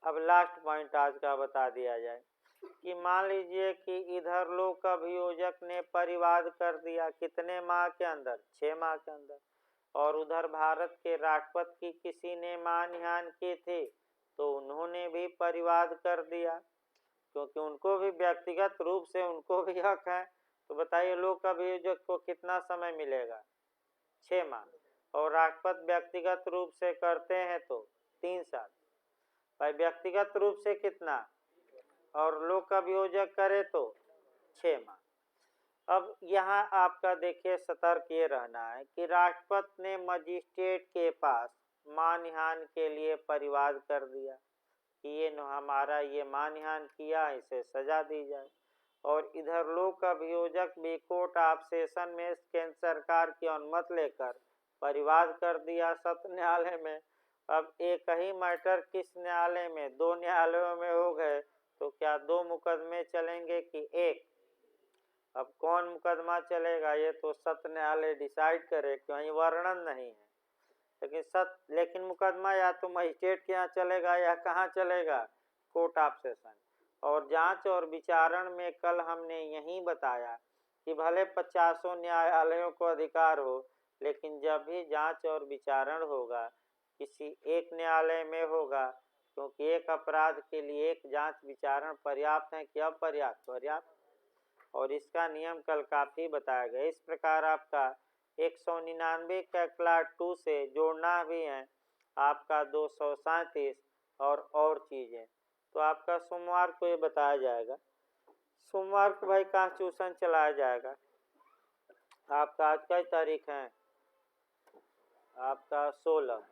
अब लास्ट पॉइंट आज का बता दिया जाए कि मान लीजिए कि इधर लोक अभियोजक ने परिवाद कर दिया कितने माह के अंदर, 6 माह के अंदर, और उधर भारत के राष्ट्रपति की किसी ने मानहानि की थी तो उन्होंने भी परिवाद कर दिया, क्योंकि उनको भी व्यक्तिगत रूप से उनको भी हक है। तो बताइए लोक अभियोजक को कितना समय मिलेगा? 6 माह। और राष्ट्रपति व्यक्तिगत रूप से करते हैं तो 3 साल। भाई व्यक्तिगत रूप से कितना और लोक अभियोजक करे तो 6 माह। अब यहाँ आपका देखिए सतर्क ये रहना है कि राष्ट्रपति ने मजिस्ट्रेट के पास मानहानि के लिए परिवाद कर दिया कि ये हमारा ये मानहानि किया, इसे सजा दी जाए। और इधर लोक अभियोजक भी कोर्ट ऑफ सेशन में केंद्र सरकार की अनुमति लेकर परिवाद कर दिया सत्र न्यायालय में। अब एक ही मैटर किस न्यायालय में, 2 न्यायालयों में हो गए तो क्या 2 मुकदमे चलेंगे कि एक? अब कौन मुकदमा चलेगा ये तो सत्र न्यायालय डिसाइड करे, कहीं वर्णन नहीं है। लेकिन मुकदमा या तो मजिस्ट्रेट के यहाँ चलेगा या कहाँ चलेगा? Court of session. और जांच और विचारण में कल हमने यही बताया कि भले 50 न्यायालयों को अधिकार हो, लेकिन जब भी जांच और विचारण होगा किसी एक न्यायालय में होगा, क्योंकि एक अपराध के लिए एक जांच विचारण पर्याप्त है कि अपर्याप्त? पर्याप्त। और इसका नियम कल काफी बताया गया। इस प्रकार आपका 199 का क्लास 2 से जोड़ना भी है आपका 237 और चीजें। तो आपका सोमवार को ये बताया जाएगा। सोमवार को भाई कॉन्स्टिट्यूशन चलाया जाएगा। आपका आज का तारीख है आपका 16।